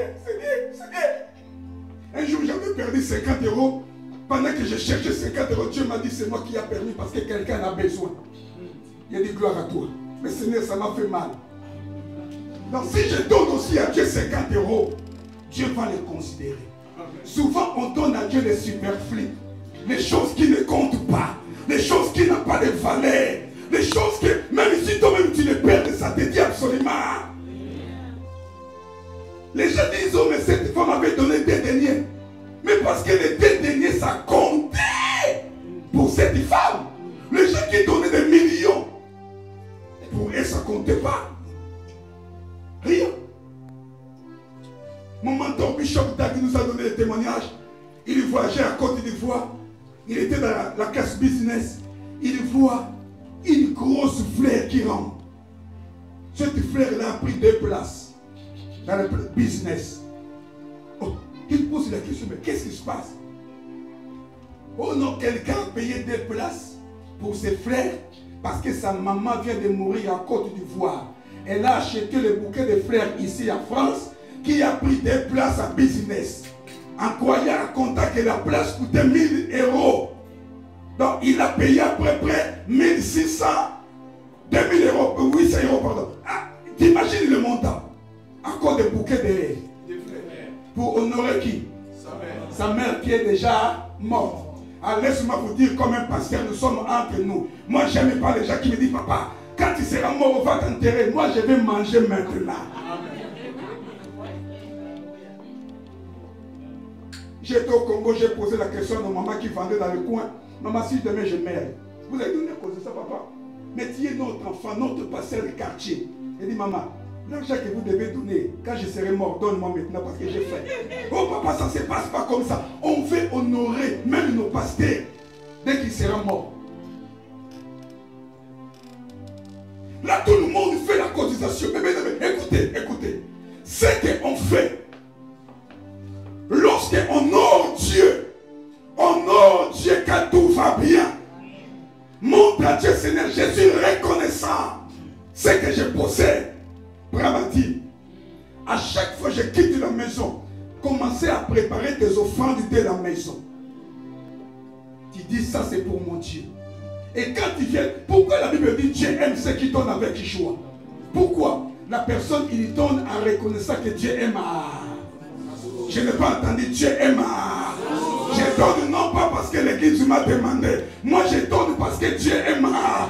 Un jour, j'avais perdu 50 euros. Pendant que je cherchais 50 euros, Dieu m'a dit, c'est moi qui a permis parce que quelqu'un a besoin. Il a dit, gloire à toi. Mais Seigneur, ça m'a fait mal. Donc, si je donne aussi à Dieu 50 euros, Dieu va les considérer. Souvent, on donne à Dieu les superflus, les choses qui ne comptent pas, les choses qui n'ont pas de valeur, les choses que, même si toi-même tu les perds, ça te dit absolument. Les gens disent, oh, mais cette femme avait donné 2 deniers. Mais parce que les 2 deniers, ça comptait pour cette femme. Les gens qui donnaient des millions, pour eux, ça ne comptait pas. Rien. Mon mentor Bishop Dag nous a donné des témoignages. Il voyageait à Côte d'Ivoire. il était dans la classe business. Il voit une grosse fleur qui rentre. Cette fleur-là a pris 2 places dans le business. Oh, il pose la question, mais qu'est-ce qui se passe? Oh non, quelqu'un a payé 2 places pour ses frères parce que sa maman vient de mourir en Côte d'Ivoire. Elle a acheté le bouquet de fleurs ici en France qui a pris 2 places à business. En croyant à compter que la place coûtait 1000 €. Donc il a payé à peu près 1600, 2000 €, 800 € pardon. Ah, t'imagines le montant? Encore des bouquets de fleurs. Pour honorer qui? Sa mère qui est déjà morte. Alors laisse-moi vous dire, comme un pasteur, nous sommes entre nous. Moi, je n'aime pas les gens qui me disent, papa, quand tu seras mort, on va t'enterrer. Moi, je vais manger maintenant. J'étais au Congo, j'ai posé la question à ma maman qui vendait dans le coin. Maman, si demain je meurs, vous avez donné à cause de ça, papa? Mais tu es notre enfant, notre pasteur de quartier. Elle dit, maman, l'argent que vous devez donner, quand je serai mort, donne-moi maintenant parce que j'ai faim. Oh papa, ça ne se passe pas comme ça. On veut honorer même nos pasteurs dès qu'ils seront morts. Là, tout le monde fait la cotisation. Mais écoutez, écoutez. Ce qu'on fait, lorsqu'on honore Dieu quand tout va bien, montre à Dieu, Seigneur, je suis reconnaissant ce que je possède. Brahmati, à chaque fois que je quitte la maison, commencez à préparer des offrandes de la maison. Tu dis ça, c'est pour mon Dieu. Et quand tu viens, pourquoi la Bible dit Dieu aime ceux qui donnent avec joie? Pourquoi? La personne, il donne en reconnaissant que Dieu aime. Je n'ai pas entendu Dieu aime. Je donne non pas parce que l'église m'a demandé. Moi, je donne parce que Dieu aime ma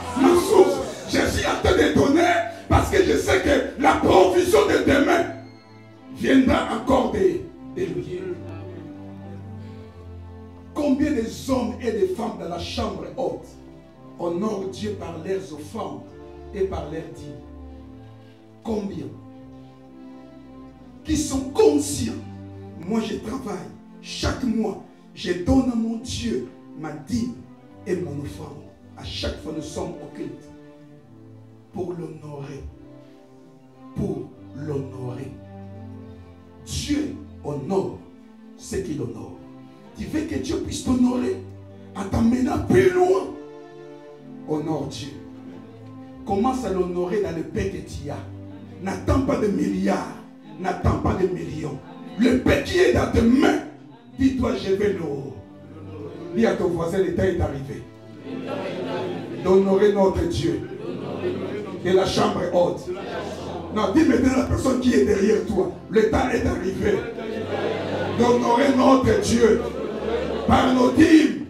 source. Je suis en train de donner parce que je sais que la provision de demain viendra encore de lui. Combien des hommes et des femmes dans la chambre haute honorent Dieu par leurs offrandes et par leurs dîmes? Combien? Qui sont conscients. Moi, je travaille. Chaque mois, je donne à mon Dieu ma dîme et mon offrande. À chaque fois, nous sommes au culte. Pour l'honorer. Pour l'honorer. Dieu honore ce qu'il honore. Tu veux que Dieu puisse t'honorer en t'amenant plus loin? Honore Dieu. Commence à l'honorer dans le paix que tu as. N'attends pas de milliards. N'attends pas de millions. Le paix qui est dans tes mains, dis-toi, je vais l'honorer. Dis à ton voisin, le temps est arrivé d'honorer notre Dieu de la chambre haute. Non, dis maintenant à la personne qui est derrière toi, le temps est arrivé d'honorer notre Dieu par nos dîmes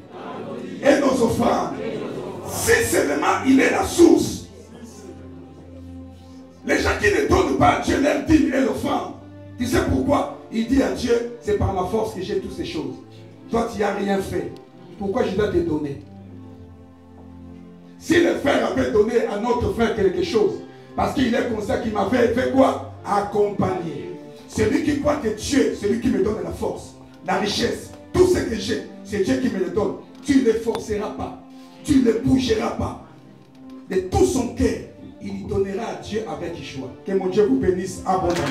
et nos offrandes. Si seulement il est la source. Les gens qui ne donnent pas à Dieu leur dîme et l'offrande, tu sais pourquoi? Il dit à Dieu, c'est par ma force que j'ai toutes ces choses. Toi, tu n'as rien fait. Pourquoi je dois te donner? Si le frère avait donné à notre frère quelque chose, parce qu'il est conscient qu'il m'avait fait quoi? Accompagner. Celui qui croit que Dieu, c'est lui qui me donne la force, la richesse, tout ce que j'ai, c'est Dieu qui me le donne. Tu ne le forceras pas. Tu ne le bougeras pas. De tout son cœur, il y donnera à Dieu avec joie. Que mon Dieu vous bénisse abondamment.